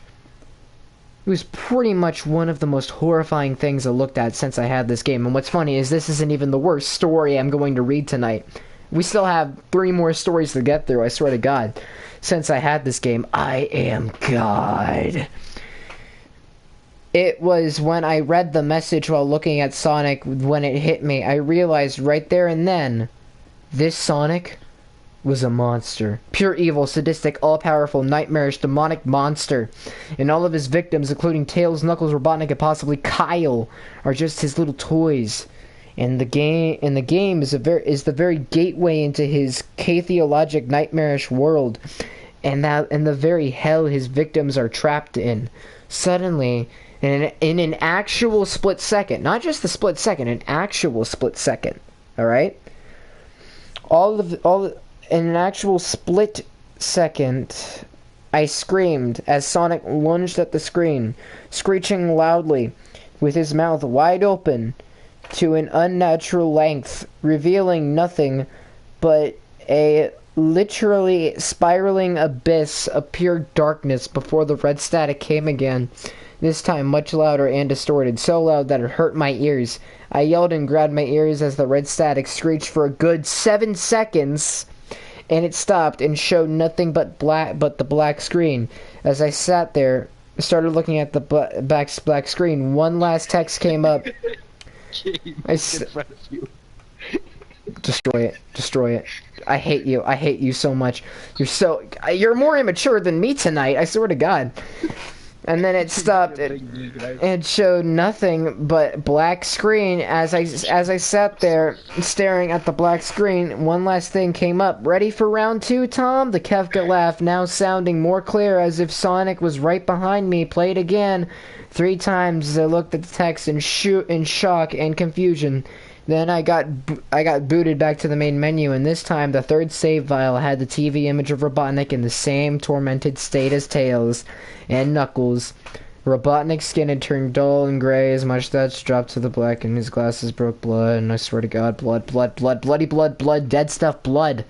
one of the most horrifying things I looked at since I had this game. And what's funny is this isn't even the worst story I'm going to read tonight. We still have 3 more stories to get through, I swear to God. Since I had this game, I am God. It was when I read the message while looking at Sonic when it hit me. I realized right there and then, this Sonic was a monster. Pure evil, sadistic, all-powerful, nightmarish, demonic monster. And all of his victims, including Tails, Knuckles, Robotnik, and possibly Kyle, are just his little toys. And the game is the very gateway into his chaotic, nightmarish world, and the very hell his victims are trapped in. Suddenly, in an actual split second, not just a split second, an actual split second. All right. In an actual split second, I screamed as Sonic lunged at the screen, screeching loudly, with his mouth wide open to an unnatural length, revealing nothing but a literally spiraling abyss of pure darkness before the red static came again, this time much louder and distorted, so loud that it hurt my ears. I yelled and grabbed my ears as the red static screeched for a good 7 seconds, and it stopped and showed nothing but the black screen. As I sat there, started looking at the black screen, one last text came up. Destroy it. I hate you so much. You're more immature than me tonight, I swear to God. And then it stopped. It showed nothing but black screen. As I sat there staring at the black screen, one last thing came up. Ready for round 2, Tom? The Kefka laugh, now sounding more clear as if Sonic was right behind me, played again 3 times as I looked at the text in shock and confusion. Then I got booted back to the main menu, and this time the 3rd save file had the TV image of Robotnik in the same tormented state as Tails and Knuckles. Robotnik's skin had turned dull and gray, his mustache dropped to the black, and his glasses broke blood, and I swear to God, blood, bloody blood, dead stuff, blood.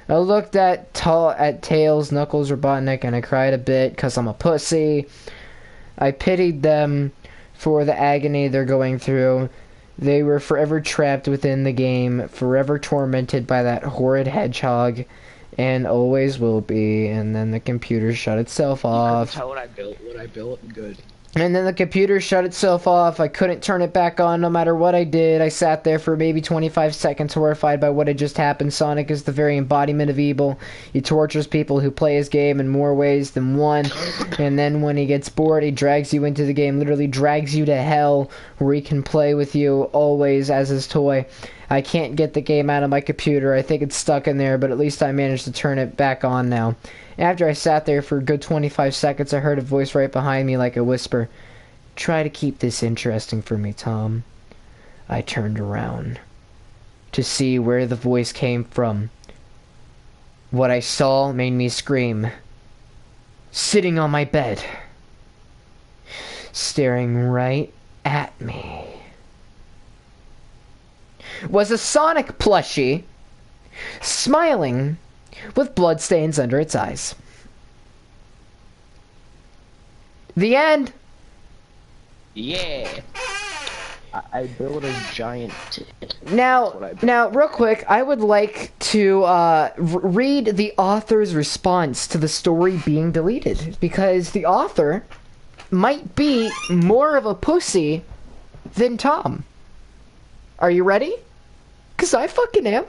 I looked at Tails, Knuckles, Robotnik, and I cried a bit, 'cause I'm a pussy. I pitied them for the agony they're going through. They were forever trapped within the game, forever tormented by that horrid hedgehog, and always will be. And then the computer shut itself off. Tell what I built. Good. And then the computer shut itself off. I couldn't turn it back on no matter what I did. I sat there for maybe 25 seconds horrified by what had just happened. Sonic is the very embodiment of evil. He tortures people who play his game in more ways than one. And then when he gets bored, he drags you into the game. Literally drags you to hell where he can play with you always as his toy. I can't get the game out of my computer. I think it's stuck in there, but at least I managed to turn it back on now. After I sat there for a good 25 seconds, I heard a voice right behind me like a whisper. Try to keep this interesting for me, Tom. I turned around to see where the voice came from. What I saw made me scream. Sitting on my bed, staring right at me, was a Sonic plushie, smiling with bloodstains under its eyes. The end. Yeah. I built a giant. Now, real quick, I would like to read the author's response to the story being deleted, because the author might be more of a pussy than Tom. Are you ready? 'Cause I fucking am.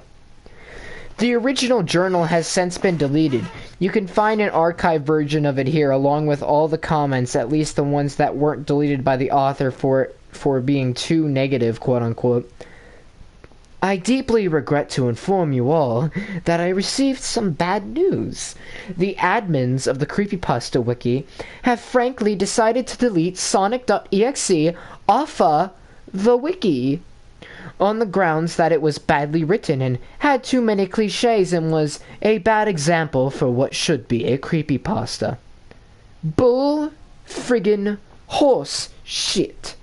The original journal has since been deleted. You can find an archived version of it here, along with all the comments, at least the ones that weren't deleted by the author for being too negative, quote-unquote. I deeply regret to inform you all that I received some bad news. The admins of the Creepypasta Wiki have frankly decided to delete Sonic.exe offa the wiki, on the grounds that it was badly written and had too many cliches and was a bad example for what should be a creepypasta. Bull friggin' horse shit.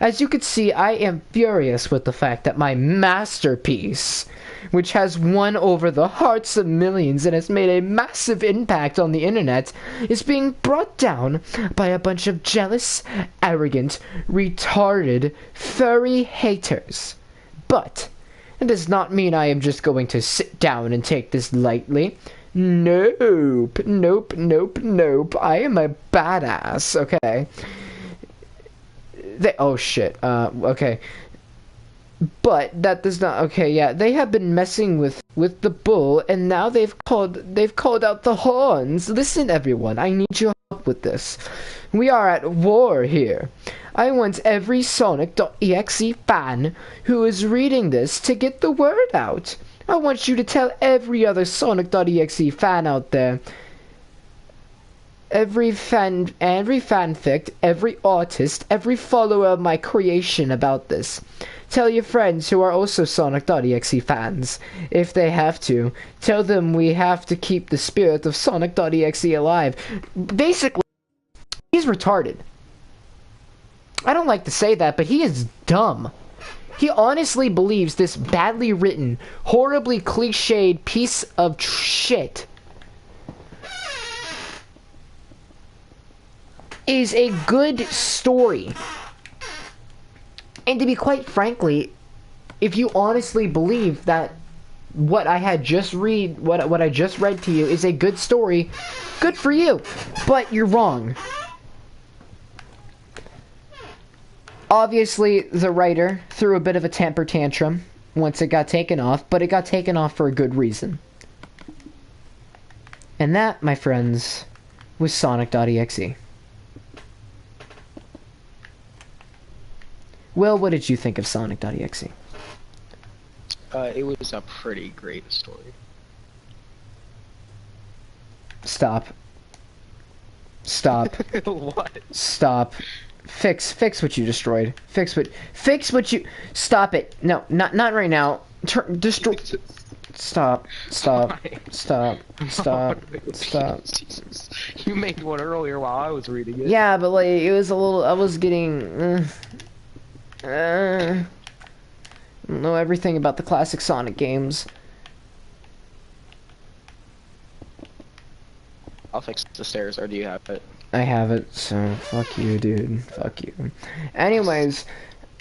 As you can see, I am furious with the fact that my masterpiece, which has won over the hearts of millions and has made a massive impact on the internet, is being brought down by a bunch of jealous, arrogant, retarded, furry haters. But it does not mean I am just going to sit down and take this lightly. Nope. I am a badass, okay? Oh shit, okay. But that does not, okay, yeah, they have been messing with the bull, and now they've called out the horns. Listen, everyone, I need your help with this. We are at war here. I want every Sonic.exe fan who is reading this to get the word out. I want you to tell every other Sonic.exe fan out there, every fanfic, every artist, every follower of my creation about this. Tell your friends who are also Sonic.exe fans, if they have to. Tell them we have to keep the spirit of Sonic.exe alive. Basically, he's retarded. I don't like to say that, but he is dumb. He honestly believes this badly written, horribly cliched piece of shit is a good story. And to be quite frankly, if you honestly believe that what I just read to you is a good story, good for you. But you're wrong. Obviously, the writer threw a bit of a temper tantrum once it got taken off, but it got taken off for a good reason. And that, my friends, was Sonic.exe. Will, what did you think of Sonic.exe? It was a pretty great story. Stop. What? Stop. Fix what you destroyed. Fix what you. Stop it. No, not right now. Destroy. Stop. Jesus. You made one earlier while I was reading it. Yeah, but like it was a little. I was getting. I don't know everything about the classic Sonic games. I'll fix the stairs, or do you have it? I have it, so fuck you, dude. Fuck you. Anyways,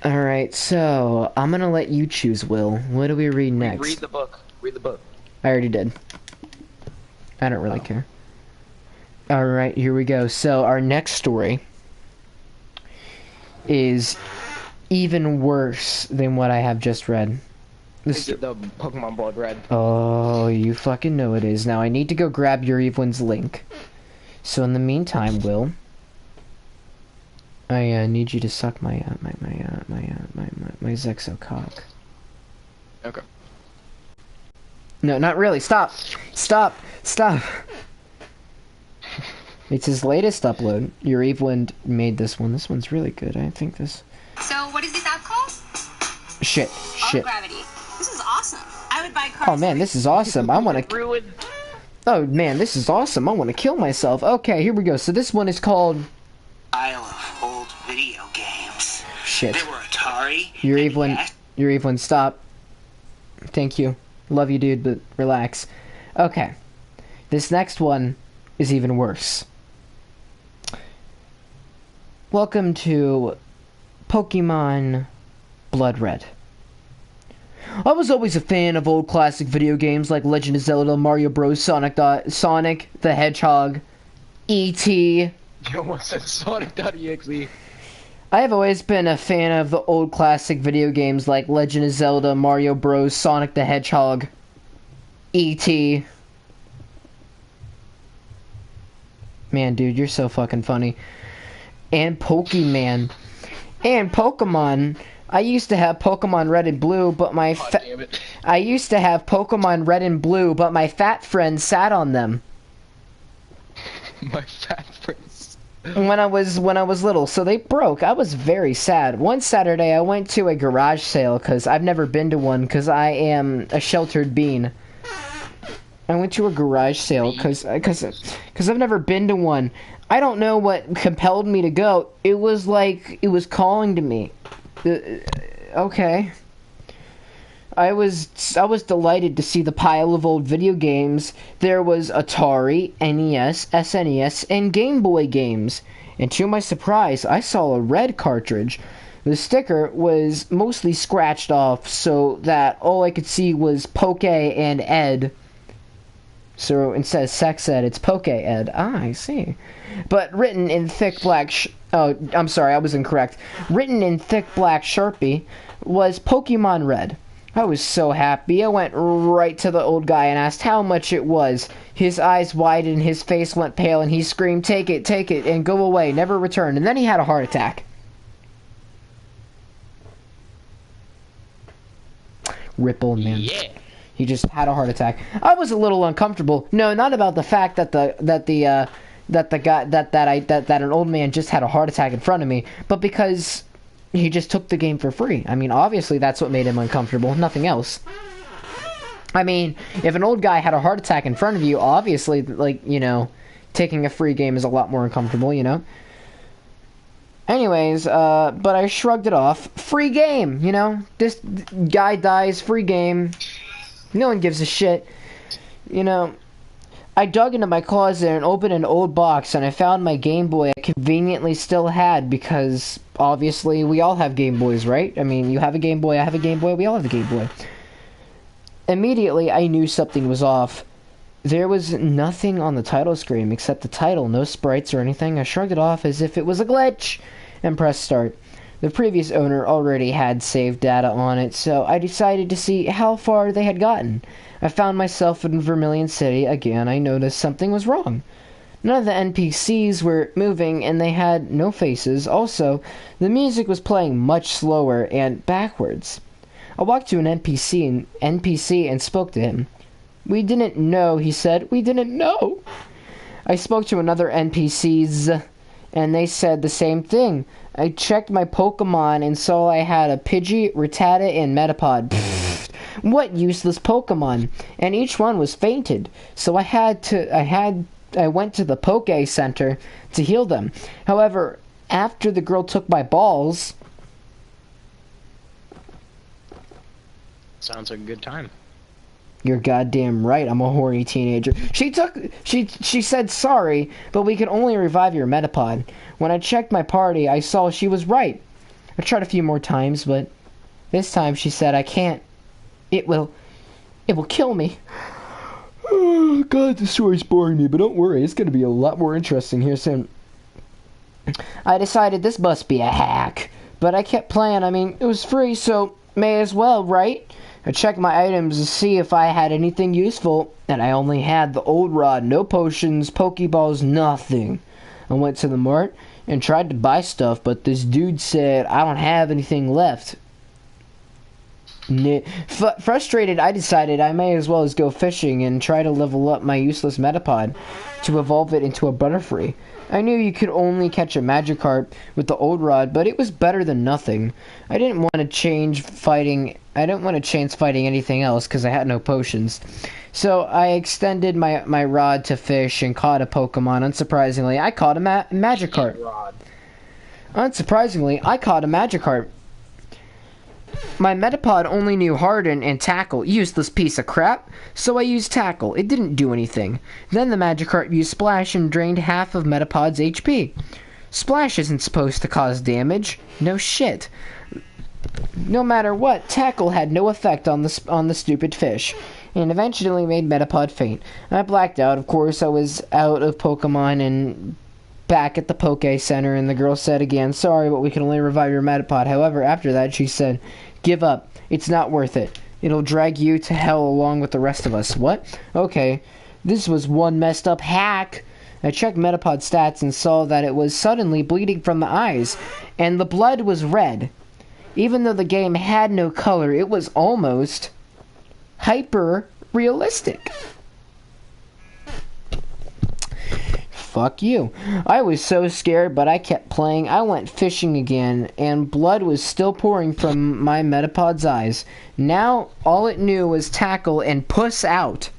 alright, so I'm gonna let you choose, Will. What do we read next? Read the book. Read the book. I already did. I don't really care. Alright, here we go. So, our next story is even worse than what I have just read. Is it the Pokemon Blood Red? Oh, you fucking know it is. Now, I need to go grab your Evelyn's link. So, in the meantime, Will, I need you to suck my Zexo cock. Okay. No, not really. Stop. Stop. Stop. It's his latest upload. Your Evelyn made this one. This one's really good. I think this... So, what is this app called? Shit. Shit. Gravity. This is awesome. I would buy cars. Oh, man, this is awesome. I want to... Oh, man, this is awesome. I want to kill myself. Okay, here we go. So this one is called... I love old video games. Shit. They were Atari. Your Evelyn, stop. Thank you. Love you, dude, but relax. Okay. This next one is even worse. Welcome to Pokemon Blood Red. I was always a fan of old classic video games like Legend of Zelda, Mario Bros, Sonic the Hedgehog, E.T. You almost said Sonic.exe. I have always been a fan of the old classic video games like Legend of Zelda, Mario Bros, Sonic the Hedgehog, E.T. Man, dude, you're so fucking funny. And Pokemon. And Pokemon. I used to have Pokemon Red and Blue, but my I used to have Pokemon Red and Blue, but my fat friend sat on them. My fat friends. When I was little, so they broke. I was very sad. One Saturday, I went to a garage sale because I've never been to one because I am a sheltered bean. I went to a garage sale because I've never been to one. I don't know what compelled me to go. It was like it was calling to me. Okay. I was delighted to see the pile of old video games. There was Atari, NES, SNES, and Game Boy games. And to my surprise, I saw a red cartridge. The sticker was mostly scratched off so that all I could see was Poke and Ed. So instead of sex ed, it's Poke Ed. Ah, I see. But written in thick black... Oh, I'm sorry, I was incorrect. Written in thick black Sharpie was Pokemon Red. I was so happy. I went right to the old guy and asked how much it was. His eyes widened, his face went pale, and he screamed, take it, and go away, never return. And then he had a heart attack. Ripple, man. Yeah. He just had a heart attack. I was a little uncomfortable. No, not about the fact that an old man just had a heart attack in front of me, but because he just took the game for free. I mean, obviously that's what made him uncomfortable, nothing else. I mean, if an old guy had a heart attack in front of you, obviously, like, you know, taking a free game is a lot more uncomfortable, you know? Anyways, but I shrugged it off. Free game, you know? This guy dies, free game. No one gives a shit. You know, I dug into my closet and opened an old box, and I found my Game Boy I conveniently still had, because obviously we all have Game Boys, right? I mean, you have a Game Boy, I have a Game Boy, we all have a Game Boy. Immediately, I knew something was off. There was nothing on the title screen except the title, no sprites or anything. I shrugged it off as if it was a glitch and pressed start. The previous owner already had saved data on it, so I decided to see how far they had gotten. I found myself in Vermilion City again. I noticed something was wrong. None of the NPCs were moving, and they had no faces. Also, the music was playing much slower and backwards. I walked to an NPC and spoke to him. "We didn't know," he said. "We didn't know." I spoke to another NPCs, and they said the same thing. I checked my Pokemon and saw I had a Pidgey, Rattata, and Metapod. Pfft, what useless Pokemon! And each one was fainted, so I went to the Poke Center to heal them. However, after the girl took my balls... Sounds like a good time. You're goddamn right, I'm a horny teenager. She said sorry, but we could only revive your Metapod. When I checked my party, I saw she was right. I tried a few more times, but this time she said I can't. It will kill me. Oh, God, the story's boring me, but don't worry, it's gonna be a lot more interesting here soon. I decided this must be a hack, but I kept playing. I mean, it was free, so may as well, right? I checked my items to see if I had anything useful, and I only had the old rod, no potions, pokeballs, nothing. I went to the mart and tried to buy stuff, but this dude said I don't have anything left. Frustrated, I decided I may as well as go fishing and try to level up my useless Metapod to evolve it into a Butterfree. I knew you could only catch a Magikarp with the old rod, but it was better than nothing. I didn't want to chance fighting anything else because I had no potions. So I extended my rod to fish and caught a Pokemon. Unsurprisingly, I caught a Magikarp. Unsurprisingly, I caught a Magikarp. My Metapod only knew Harden and Tackle, useless piece of crap, so I used Tackle. It didn't do anything. Then the Magikarp used Splash and drained half of Metapod's HP. Splash isn't supposed to cause damage. No shit. No matter what, Tackle had no effect on the stupid fish, and eventually made Metapod faint. I blacked out, of course. I was out of Pokemon and back at the Poke Center, and the girl said again, sorry, but we can only revive your Metapod. However, after that, she said, give up. It's not worth it. It'll drag you to hell along with the rest of us. What? Okay. This was one messed up hack. I checked Metapod stats and saw that it was suddenly bleeding from the eyes, and the blood was red. Even though the game had no color, it was almost hyper-realistic. Fuck you. I was so scared, but I kept playing. I went fishing again, and blood was still pouring from my Metapod's eyes. Now, all it knew was Tackle and Puss Out.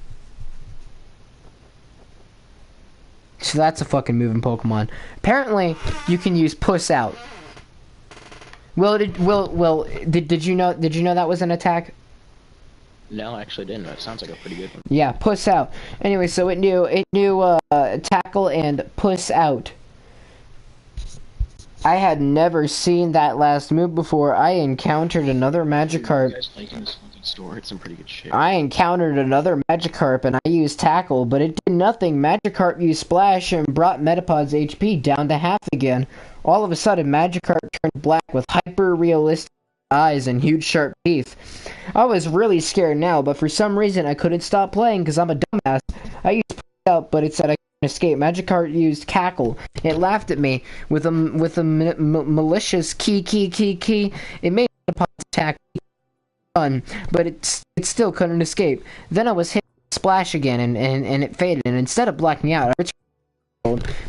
So that's a fucking moving Pokemon. Apparently, you can use Puss Out. Did you know that was an attack? No, I actually didn't. That sounds like a pretty good one. Yeah, Puss Out. Anyway, so it knew Tackle and Puss Out. I had never seen that last move before. I encountered another Magikarp. You guys liking this fucking store? It's some pretty good shit. I encountered another Magikarp and I used Tackle, but it did nothing. Magikarp used Splash and brought Metapod's HP down to half again. All of a sudden, Magikarp turned black with hyper-realistic eyes and huge sharp teeth. I was really scared now, but for some reason I couldn't stop playing because I'm a dumbass. I used Puss Out, but it said I couldn't escape. Magikarp used Cackle. It laughed at me with a malicious key. It made Metapod attack fun, but it still couldn't escape. Then I was hit with Splash again, and it faded. And instead of blacking out, I returned.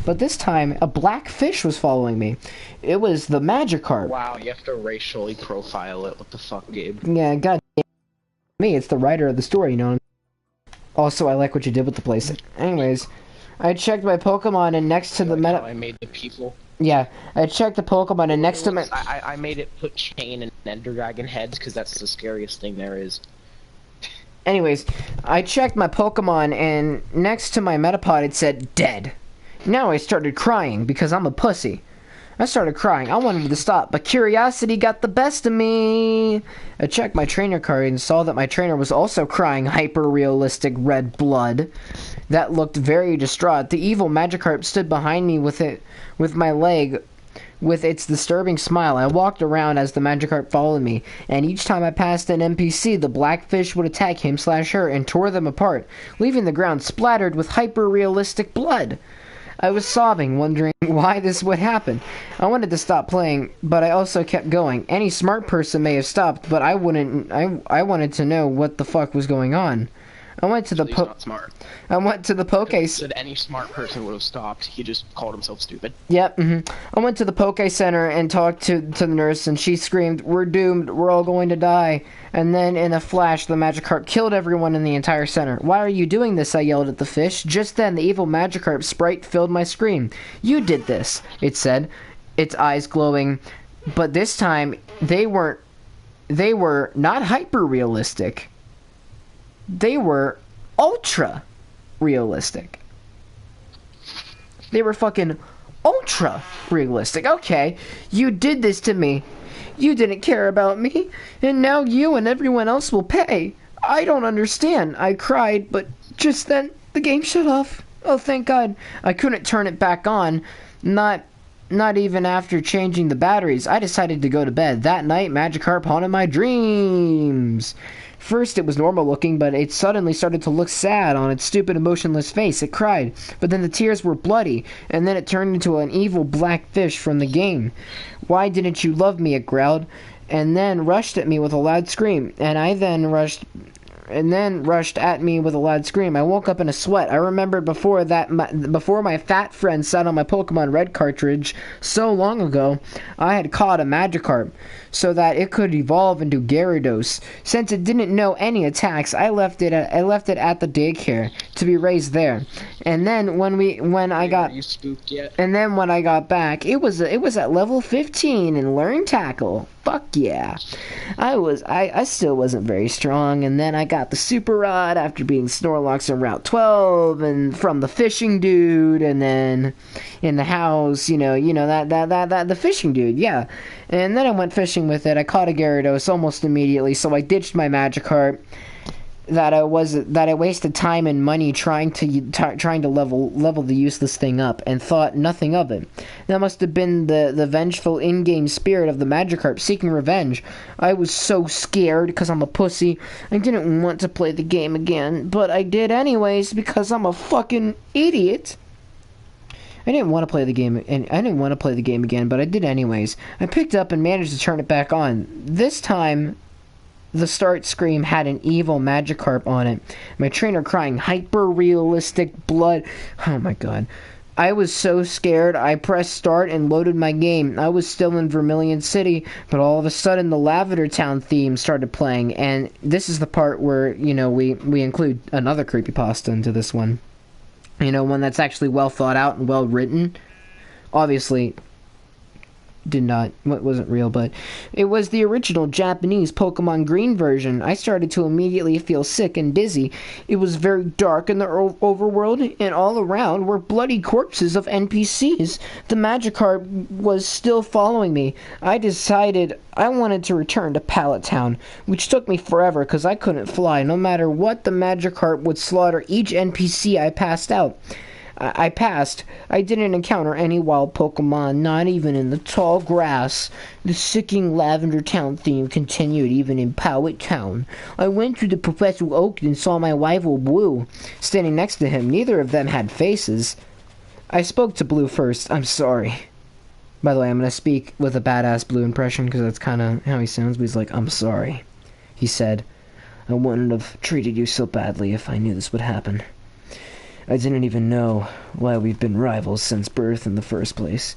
But this time, a black fish was following me. It was the Magikarp. Wow, you have to racially profile it. What the fuck, Gabe? Yeah, god damn me, it's the writer of the story, you know. Also, I like what you did with the place. Anyways, I checked my Pokemon and next to the How I made the people. Yeah, I checked the Pokemon and next to my... I made it put chain and Ender Dragon heads because that's the scariest thing there is. Anyways, I checked my Pokemon and next to my Metapod it said dead. Now I started crying because I'm a pussy. I started crying. I wanted to stop, but curiosity got the best of me. I checked my trainer card and saw that my trainer was also crying hyper-realistic red blood. That looked very distraught. The evil Magikarp stood behind me with my leg, with its disturbing smile. I walked around as the Magikarp followed me, and each time I passed an NPC, the black fish would attack him/her and tore them apart, leaving the ground splattered with hyper-realistic blood. I was sobbing, wondering why this would happen. I wanted to stop playing, but I also kept going. Any smart person may have stopped, but I wouldn't. I wanted to know what the fuck was going on. I went to the Poke. Said any smart person would have stopped. He just called himself stupid. Yep. I went to the Poke Center and talked to the nurse, and she screamed, "We're doomed. We're all going to die." And then, in a flash, the Magikarp killed everyone in the entire center. "Why are you doing this?" I yelled at the fish. Just then, the evil Magikarp sprite filled my screen. "You did this," it said, its eyes glowing. But this time, they were not hyper-realistic. They were ultra-realistic. They were fucking ultra-realistic. Okay, you did this to me. You didn't care about me, and now you and everyone else will pay. I don't understand. I cried, but Just then, the game shut off. Oh, thank God. I couldn't turn it back on. Not even after changing the batteries. I decided to go to bed. That night, Magikarp haunted my dreams. First, it was normal looking, but it suddenly started to look sad on its stupid, emotionless face. It cried, but then the tears were bloody, and then it turned into an evil black fish from the game. Why didn't you love me? It growled, and then rushed at me with a loud scream, and then rushed at me with a loud scream. I woke up in a sweat. I remembered before my fat friend sat on my Pokemon Red cartridge so long ago, I had caught a Magikarp so that it could evolve into Gyarados. Since it didn't know any attacks, I left it at the daycare to be raised there. And then when I got back, it was at level 15 in Learn Tackle. Fuck yeah. I still wasn't very strong, and then I got the Super Rod after being Snorlax on Route 12, and from the fishing dude, and then in the house, that the fishing dude, yeah. And then I went fishing with it. I caught a Gyarados almost immediately, so I ditched my Magikarp that I wasted time and money trying to level the useless thing up, and thought nothing of it. That must have been the vengeful in-game spirit of the Magikarp seeking revenge. I was so scared because I'm a pussy. I didn't want to play the game again, but I did anyways because I'm a fucking idiot. I didn't want to play the game again, but I did anyways. I picked up and managed to turn it back on. This time, the start screen had an evil Magikarp on it. My trainer crying, hyper-realistic blood. Oh my god. I was so scared, I pressed start and loaded my game. I was still in Vermilion City, but all of a sudden the Lavender Town theme started playing, and this is the part where, we include another creepypasta into this one. One that's actually well thought out and well written. Obviously, wasn't real, but it was the original Japanese Pokemon Green version. I started to immediately feel sick and dizzy. It was very dark in the overworld, and all around were bloody corpses of NPCs. The Magikarp was still following me. I decided I wanted to return to Pallet Town, which took me forever because I couldn't fly. No matter what, the Magikarp would slaughter each NPC I passed. I didn't encounter any wild Pokemon, not even in the tall grass. The sickening Lavender Town theme continued even in Pallet Town. I went to the Professor Oak and saw my rival Blue standing next to him. Neither of them had faces. I spoke to Blue first. I'm sorry. By the way, I'm going to speak with a badass Blue impression because that's kind of how he sounds, but he's like, I'm sorry. He said, I wouldn't have treated you so badly if I knew this would happen. I didn't even know why we've been rivals since birth in the first place.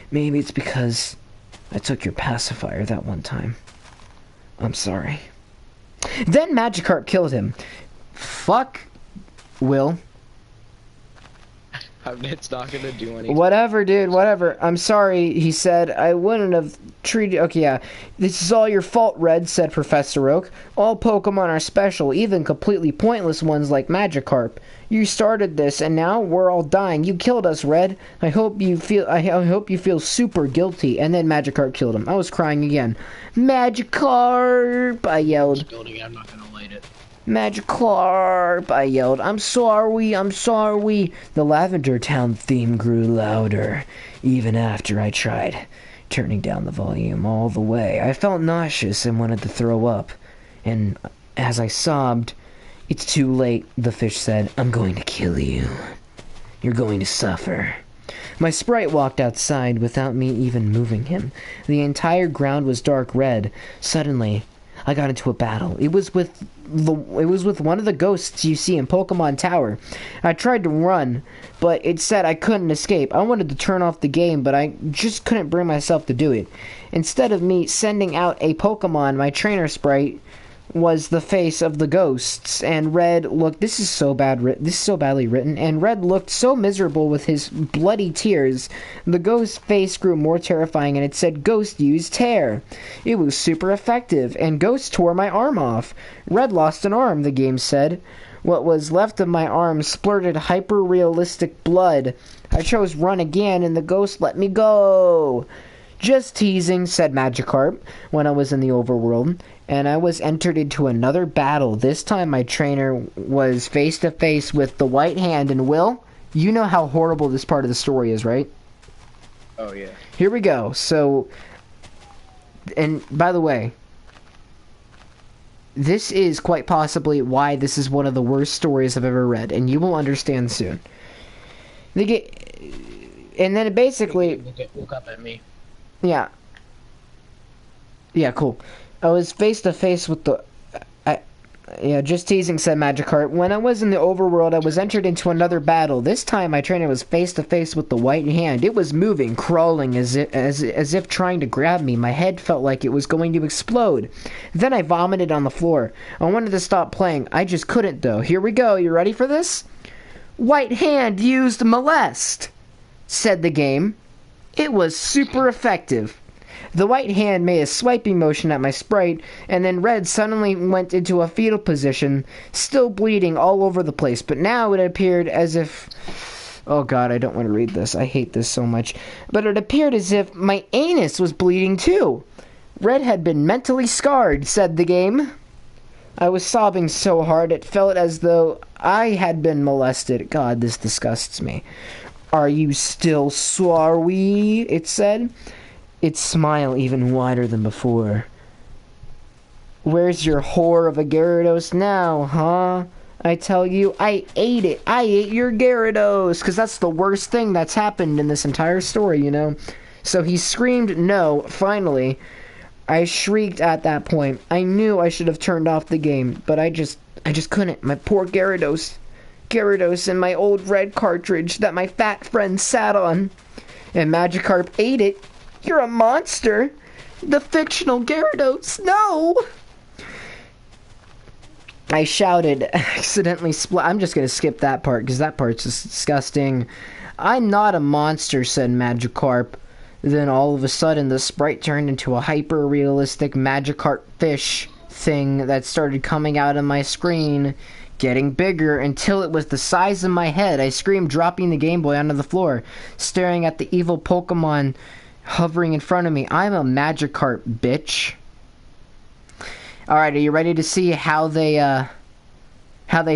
Maybe it's because I took your pacifier that one time. I'm sorry. Then Magikarp killed him. Fuck, Will. It's not gonna do anything. Whatever, dude, whatever. I'm sorry, he said. I wouldn't have treated... Okay, yeah. This is all your fault, Red, said Professor Oak. All Pokemon are special, even completely pointless ones like Magikarp. You started this, and now we're all dying. You killed us, Red. I hope you feel super guilty. And then Magikarp killed him. I was crying again. Magikarp! I yelled. I'm not gonna light it. Magikarp! I yelled. I'm sorry, I'm sorry. The Lavender Town theme grew louder, even after I tried turning down the volume all the way. I felt nauseous and wanted to throw up. And as I sobbed, it's too late, the fish said. I'm going to kill you. You're going to suffer. My sprite walked outside without me even moving him. The entire ground was dark red. Suddenly, I got into a battle. It was with one of the ghosts you see in Pokemon Tower. I tried to run, but it said I couldn't escape. I wanted to turn off the game, but I just couldn't bring myself to do it. Instead of me sending out a Pokemon, my trainer sprite was the face of the ghosts, and Red looked... This is so badly written. And Red looked so miserable with his bloody tears. The ghost's face grew more terrifying, and it said, Ghost use tear. It was super effective, and Ghost tore my arm off. Red lost an arm, the game said. What was left of my arm splurted hyper-realistic blood. I chose run again, and the ghost let me go. Just teasing, said Magikarp when I was in the overworld, and I was entered into another battle. This time my trainer was face to face with the White Hand, and Will, you know how horrible this part of the story is, right? Oh, yeah. Here we go. So, and by the way, this is quite possibly why this is one of the worst stories I've ever read, and you will understand soon. They get, and then it basically Look up at me. Yeah. Yeah, cool. I was face to face with the... just teasing, said Magikarp. When I was in the overworld, I was entered into another battle. This time, my trainer was face to face with the White Hand. It was moving, crawling as if trying to grab me. My head felt like it was going to explode. Then I vomited on the floor. I wanted to stop playing. I just couldn't, though. Here we go. You ready for this? White Hand used molest, said the game. It was super effective. The White Hand made a swiping motion at my sprite, and then Red suddenly went into a fetal position, still bleeding all over the place. But now it appeared as if... Oh god, I don't want to read this. I hate this so much. But it appeared as if my anus was bleeding too. Red had been mentally scarred, said the game. I was sobbing so hard it felt as though I had been molested. God, this disgusts me. Are you still sorry? It said. Its smile even wider than before. Where's your whore of a Gyarados now, huh? I tell you, I ate it. I ate your Gyarados. Because that's the worst thing that's happened in this entire story, you know? So he screamed no, finally. I shrieked at that point. I knew I should have turned off the game, but I just couldn't. My poor Gyarados. Gyarados in my old red cartridge that my fat friend sat on. And Magikarp ate it. You're a monster. The fictional Gyarados. No! I shouted, accidentally I'm just gonna skip that part, because that part's just disgusting. I'm not a monster, said Magikarp. Then all of a sudden, the sprite turned into a hyper-realistic Magikarp fish thing that started coming out of my screen, getting bigger until it was the size of my head. I screamed, dropping the Game Boy onto the floor, staring at the evil Pokemon hovering in front of me. I'm a Magikarp, bitch. Alright, are you ready to see how they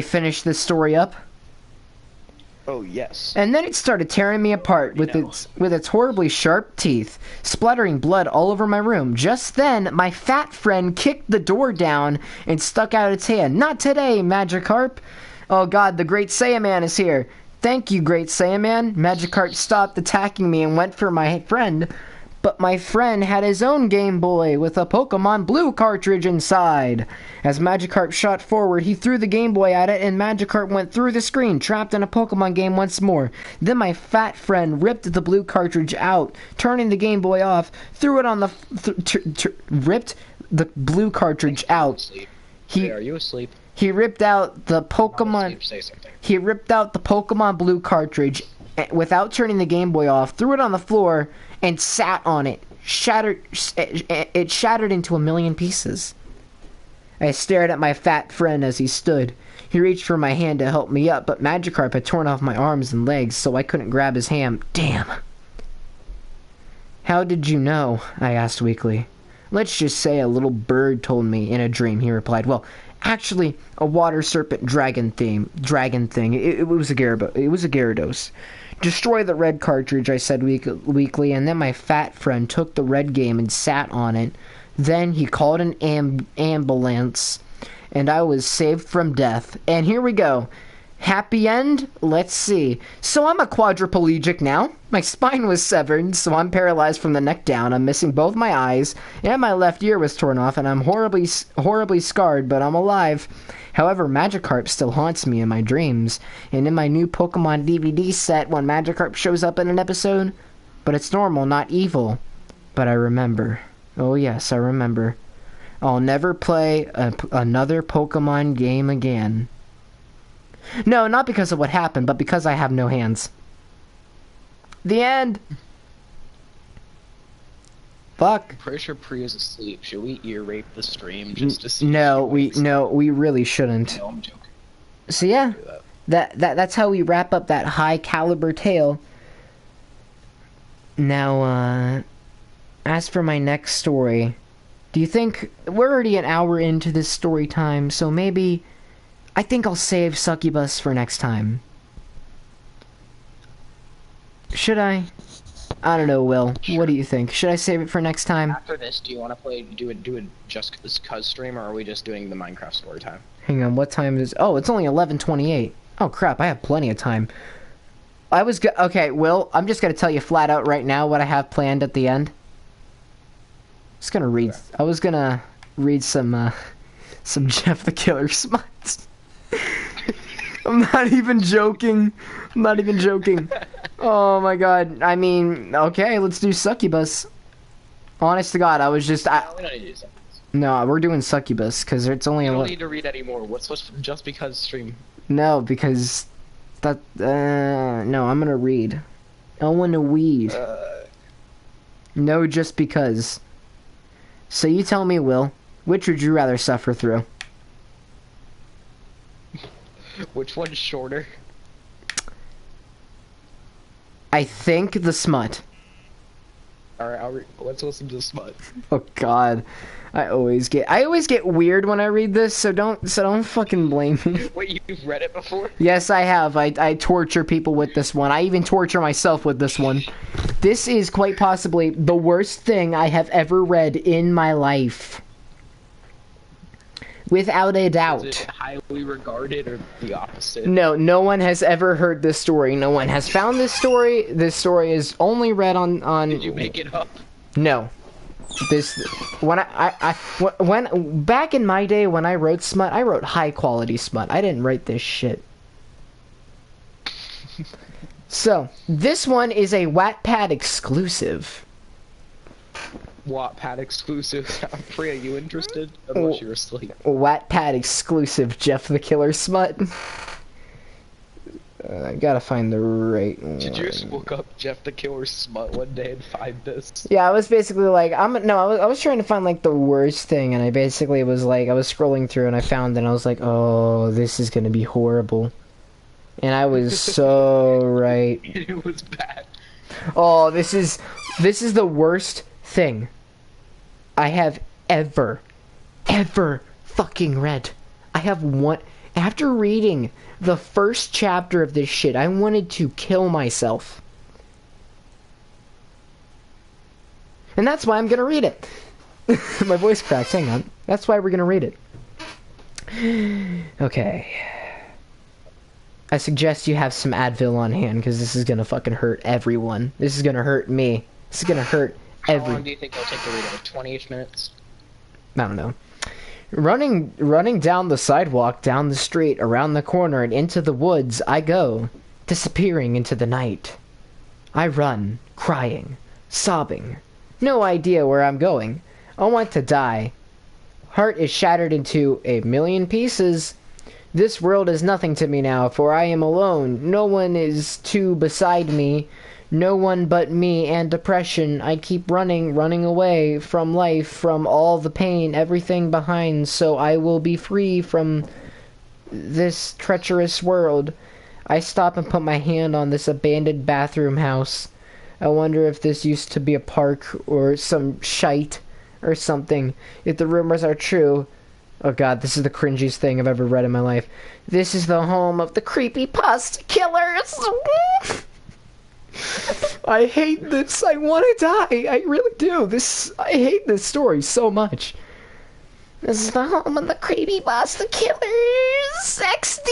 finish this story up? Oh, yes. And then it started tearing me apart with its horribly sharp teeth, splattering blood all over my room. Just then, my fat friend kicked the door down and stuck out its hand. Not today, Magikarp. Oh god, the Great Saiyaman is here. Thank you, Great Saiyaman. Magikarp stopped attacking me and went for my friend. But my friend had his own Game Boy with a Pokemon Blue cartridge inside. As Magikarp shot forward, he threw the Game Boy at it, and Magikarp went through the screen, trapped in a Pokemon game once more. Then my fat friend ripped the blue cartridge out, turning the Game Boy off, threw it on the... ripped the blue cartridge out. Are you asleep? He ripped out the Pokemon... Say something. He ripped out the Pokemon Blue cartridge without turning the Game Boy off, threw it on the floor, and sat on it. It shattered into a million pieces. I stared at my fat friend as he stood. He reached for my hand to help me up, but Magikarp had torn off my arms and legs, so I couldn't grab his hand. Damn. How did you know? I asked weakly. Let's just say a little bird told me in a dream, he replied. Well, actually, a water serpent dragon thing. It was a Gyarados. Destroy the red cartridge, I said weakly, and then my fat friend took the red game and sat on it. Then he called an ambulance, and I was saved from death. And here we go. Happy end? Let's see. So I'm a quadriplegic now. My spine was severed, so I'm paralyzed from the neck down. I'm missing both my eyes, and my left ear was torn off, and I'm horribly scarred, but I'm alive. However, Magikarp still haunts me in my dreams, and in my new Pokemon DVD set when Magikarp shows up in an episode. But it's normal, not evil. But I remember. Oh yes, I remember. I'll never play another Pokemon game again. No, not because of what happened, but because I have no hands. The end! Fuck. I'm pretty sure Priya's asleep. Should we ear rape the stream just to see? No, we really shouldn't. No, I'm joking. So yeah, that's how we wrap up that high caliber tale. Now, as for my next story, do you think we're already an hour into this story time, so maybe I think I'll save Succubus for next time. Should I? I don't know, Will. What do you think? Should I save it for next time? After this, do you want to do a just cuz stream, or are we just doing the Minecraft story time? Hang on, what time is... Oh, it's only 11:28. Oh, crap, I have plenty of time. Okay, Will, I'm just gonna tell you flat out right now what I have planned at the end. I was gonna read some Jeff the Killer smuts. I'm not even joking. Oh my god. I mean, okay, let's do Succubus. Honest to God, I was just... No, we're doing Succubus, because it's only... You don't need to read anymore. What's just because stream? No, because... that... no, I'm gonna read. I wanna read. No, just because. So you tell me, Will, which would you rather suffer through? Which one's shorter? I think the smut. Alright, let's listen to the smut. Oh god. I always get weird when I read this, so don't fucking blame me. Wait, you've read it before? Yes, I have. I torture people with this one. I even torture myself with this one. This is quite possibly the worst thing I have ever read in my life. Without a doubt. Is it highly regarded or the opposite? No one has ever heard this story. No one has found this story. This story is only read on... Did you make it up? No. When back in my day when I wrote smut, I wrote high quality smut. I didn't write this shit. So, this one is a Wattpad exclusive. Wattpad exclusive. Priya, you interested? Unless you're asleep. Wattpad exclusive Jeff the Killer smut. I gotta find the right one. Did you just look up Jeff the Killer smut one day and find this? Yeah, I was basically like, I was trying to find like the worst thing, and I basically was like, I was scrolling through and I found it and I was like, oh, this is gonna be horrible. And I was so right. It was bad. Oh, this is the worst thing I have ever fucking read. I have one... After reading the first chapter of this shit, I wanted to kill myself. And that's why I'm gonna read it. My voice cracked, hang on. That's why we're gonna read it. Okay. I suggest you have some Advil on hand, because this is gonna fucking hurt everyone. This is gonna hurt me. This is gonna hurt How long do you think it'll take to read it? Like 20-ish minutes? I don't know. Running down the sidewalk, down the street, around the corner, and into the woods, I go, disappearing into the night. I run, crying, sobbing. No idea where I'm going. I want to die. Heart is shattered into a million pieces. This world is nothing to me now, for I am alone. No one is beside me. No one but me and depression. I keep running away from life, from all the pain, everything behind, so I will be free from this treacherous world. I stop and put my hand on this abandoned bathroom house. I wonder if this used to be a park or some shite or something. If the rumors are true... Oh god, this is the cringiest thing I've ever read in my life. This is the home of the creepypasta killers! I hate this. I want to die. I really do. I hate this story so much. This is the home of the creepypasta killers. XD.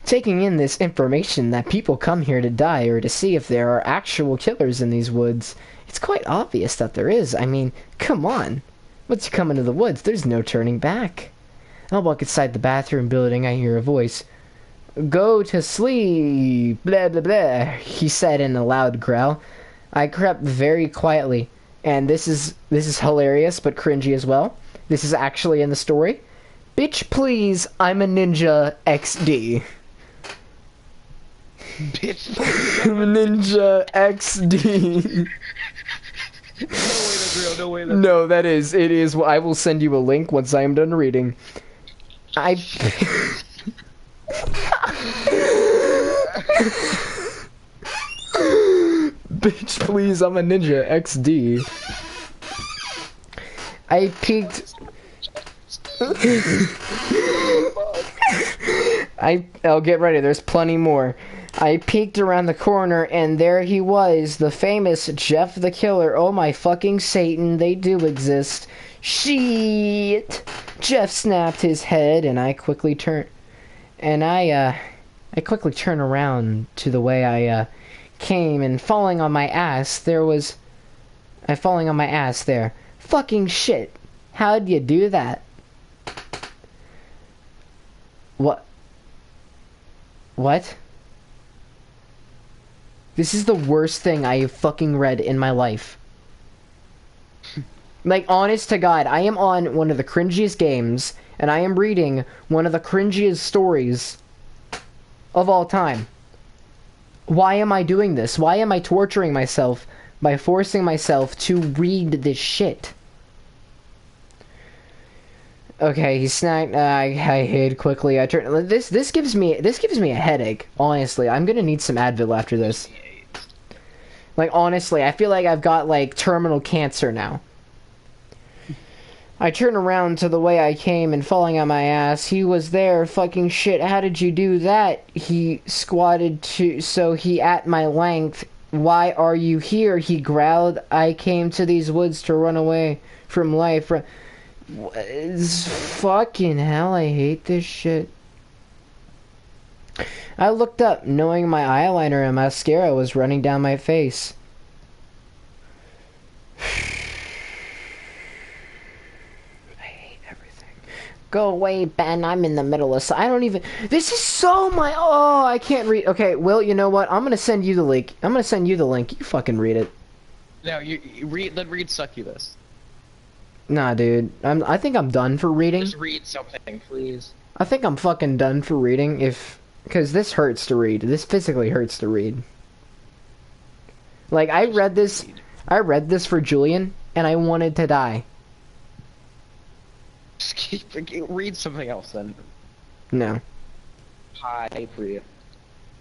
Taking in this information that people come here to die or to see if there are actual killers in these woods, it's quite obvious that there is. I mean, come on. Once you come into the woods, there's no turning back. I'll walk inside the bathroom building. I hear a voice. Go to sleep, blah blah blah, he said in a loud growl. I crept very quietly, and this is hilarious but cringy as well. This is actually in the story. Bitch please, I'm a ninja XD. Bitch. I'm a ninja XD. No way that's real, no way that's real. No, that is, it is. I will send you a link once I am done reading. Bitch, please, I'm a ninja. XD. I peeked. Oh, get ready. There's plenty more. I peeked around the corner, and there he was, the famous Jeff the Killer. Oh my fucking Satan, they do exist. Shit! Jeff snapped his head, and I quickly turned. And I quickly turned around to the way I came, and falling on my ass, there was. Falling on my ass there. Fucking shit! How'd you do that? What? What? This is the worst thing I have fucking read in my life. Like, honest to God, I am on one of the cringiest games, and I am reading one of the cringiest stories of all time. Why am I doing this? Why am I torturing myself by forcing myself to read this shit? Okay, he snacked. I hid quickly. I turned. This gives me a headache. Honestly, I'm gonna need some Advil after this. Like, honestly, I feel like I've got like terminal cancer now. I turned around to the way I came, and falling on my ass, he was there. Fucking shit! How did you do that? He squatted so he at my length. Why are you here? He growled. I came to these woods to run away from life. Fucking hell, I hate this shit. I looked up, knowing my eyeliner and mascara was running down my face. I hate everything. Go away, Ben. I'm in the middle of... I don't even... This is so my... Oh, I can't read... Okay, Will, you know what? I'm gonna send you the link. I'm gonna send you the link. You fucking read it. No, you read... Let read Succubus. Nah, dude. I think I'm done for reading. Just read something, please. I think I'm fucking done for reading because this hurts to read. This physically hurts to read. Like, I read this for Julian, and I wanted to die. Just read something else then. No. Hi, Priya.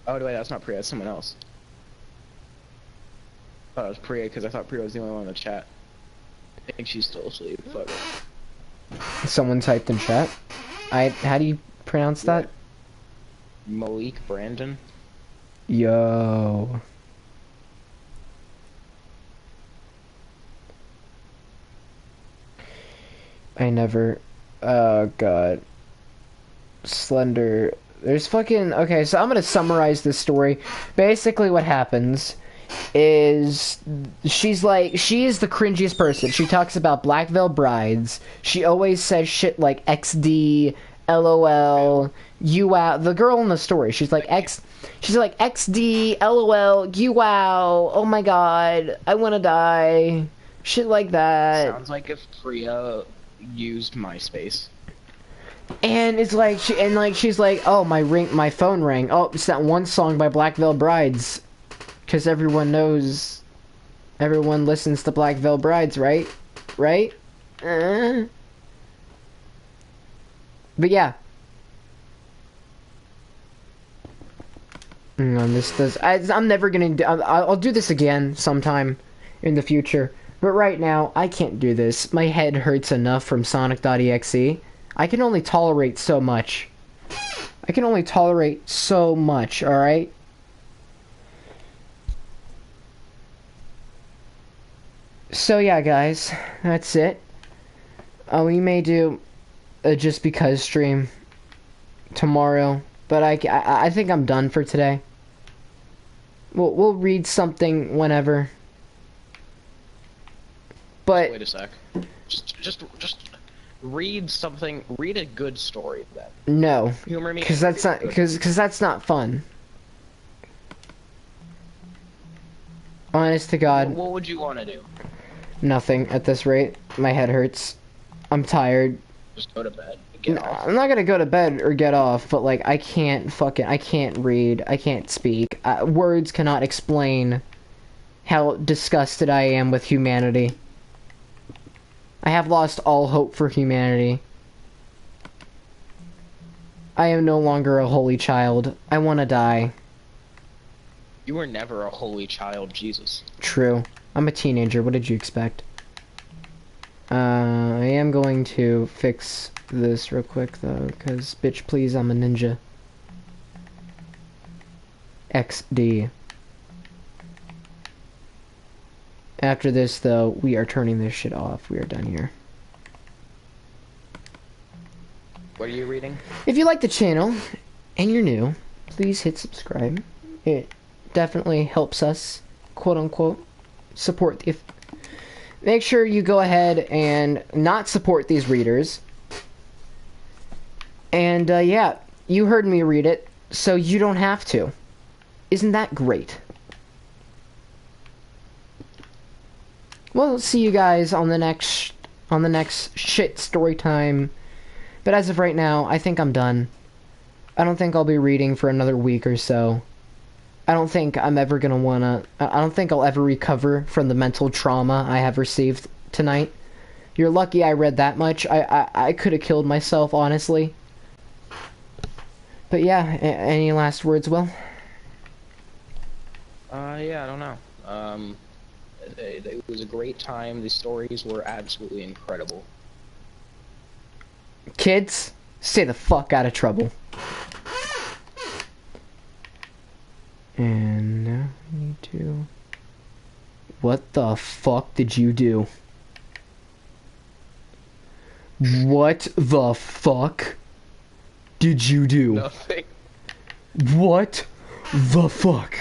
Oh, wait, that's not Priya, that's someone else. I thought it was Priya because I thought Priya was the only one in the chat. I think she's still asleep. Fuck it. Someone typed in chat. How do you pronounce that? Malik Brandon. Yo. I never. Oh god. Slender. There's fucking. Okay, so I'm gonna summarize this story. Basically, what happens is she is the cringiest person. She talks about black veil brides. She always says shit like XD, LOL, you out. The girl in the story, she's like XD, LOL, you wow. Oh my god, I want to die. Shit like that. Sounds like if Priya used MySpace. And it's like she's like, oh, my phone rang. Oh, it's that one song by Black Veil Brides. Because everyone listens to Black Veil Brides, right? Right? But yeah. I'm never gonna do... I'll do this again sometime in the future. But right now, I can't do this. My head hurts enough from Sonic.exe. I can only tolerate so much. Alright? So yeah, guys, that's it. We may do a Just Because stream tomorrow, but I think I'm done for today. We'll read something whenever. But wait a sec. Just read something. Read a good story then. No, Humor me. because that's not fun. Honest to God. What would you want to do? Nothing at this rate. My head hurts. I'm tired. Just go to bed. Get off. I'm not gonna go to bed or get off, but like I can't read. I can't speak. Words cannot explain how disgusted I am with humanity. I have lost all hope for humanity. I am no longer a holy child. I want to die. You were never a holy child, Jesus. True. I'm a teenager. What did you expect? I am going to fix this real quick, though, because, bitch, please, I'm a ninja. XD. After this, though, we are turning this shit off. We are done here. What are you reading? If you like the channel, and you're new, please hit subscribe. It definitely helps us, quote-unquote, support the... Make sure you go ahead and not support these readers. And, yeah, you heard me read it, so you don't have to. Isn't that great? Well, see you guys on the next shit story time. But as of right now, I think I'm done. I don't think I'll be reading for another week or so. I don't think I'm ever gonna wanna... I don't think I'll ever recover from the mental trauma I have received tonight. You're lucky I read that much. I could have killed myself, honestly. But yeah, any last words, Will? Yeah, I don't know. It was a great time. The stories were absolutely incredible. Kids, stay the fuck out of trouble. And now we need to... What the fuck did you do? What the fuck did you do? Nothing. What the fuck?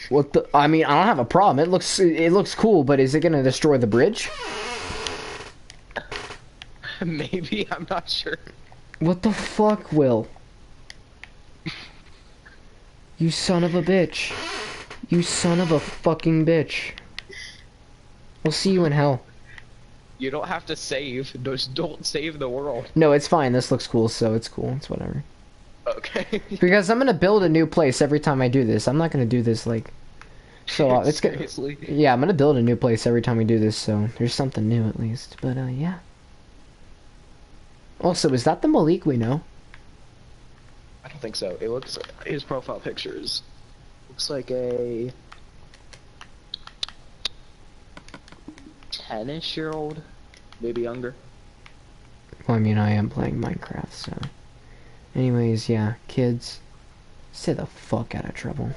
What the... I mean, I don't have a problem. It looks cool, but is it gonna destroy the bridge? Maybe, I'm not sure. What the fuck, Will? You son of a bitch. You son of a fucking bitch. We'll see you in hell. You don't have to save. Just don't save the world. No, it's fine. This looks cool, so it's cool. It's whatever. Okay. Because I'm gonna build a new place every time I do this. I'm not gonna do this, like... So, it's gonna... Seriously? Yeah, I'm gonna build a new place every time we do this, so there's something new at least. But, yeah. Also, is that the Malik we know? I don't think so. It looks... His profile pictures... Looks like a... 10-ish-year-old? Maybe younger. Well, I mean, I am playing Minecraft, so... Anyways, yeah, kids, stay the fuck out of trouble.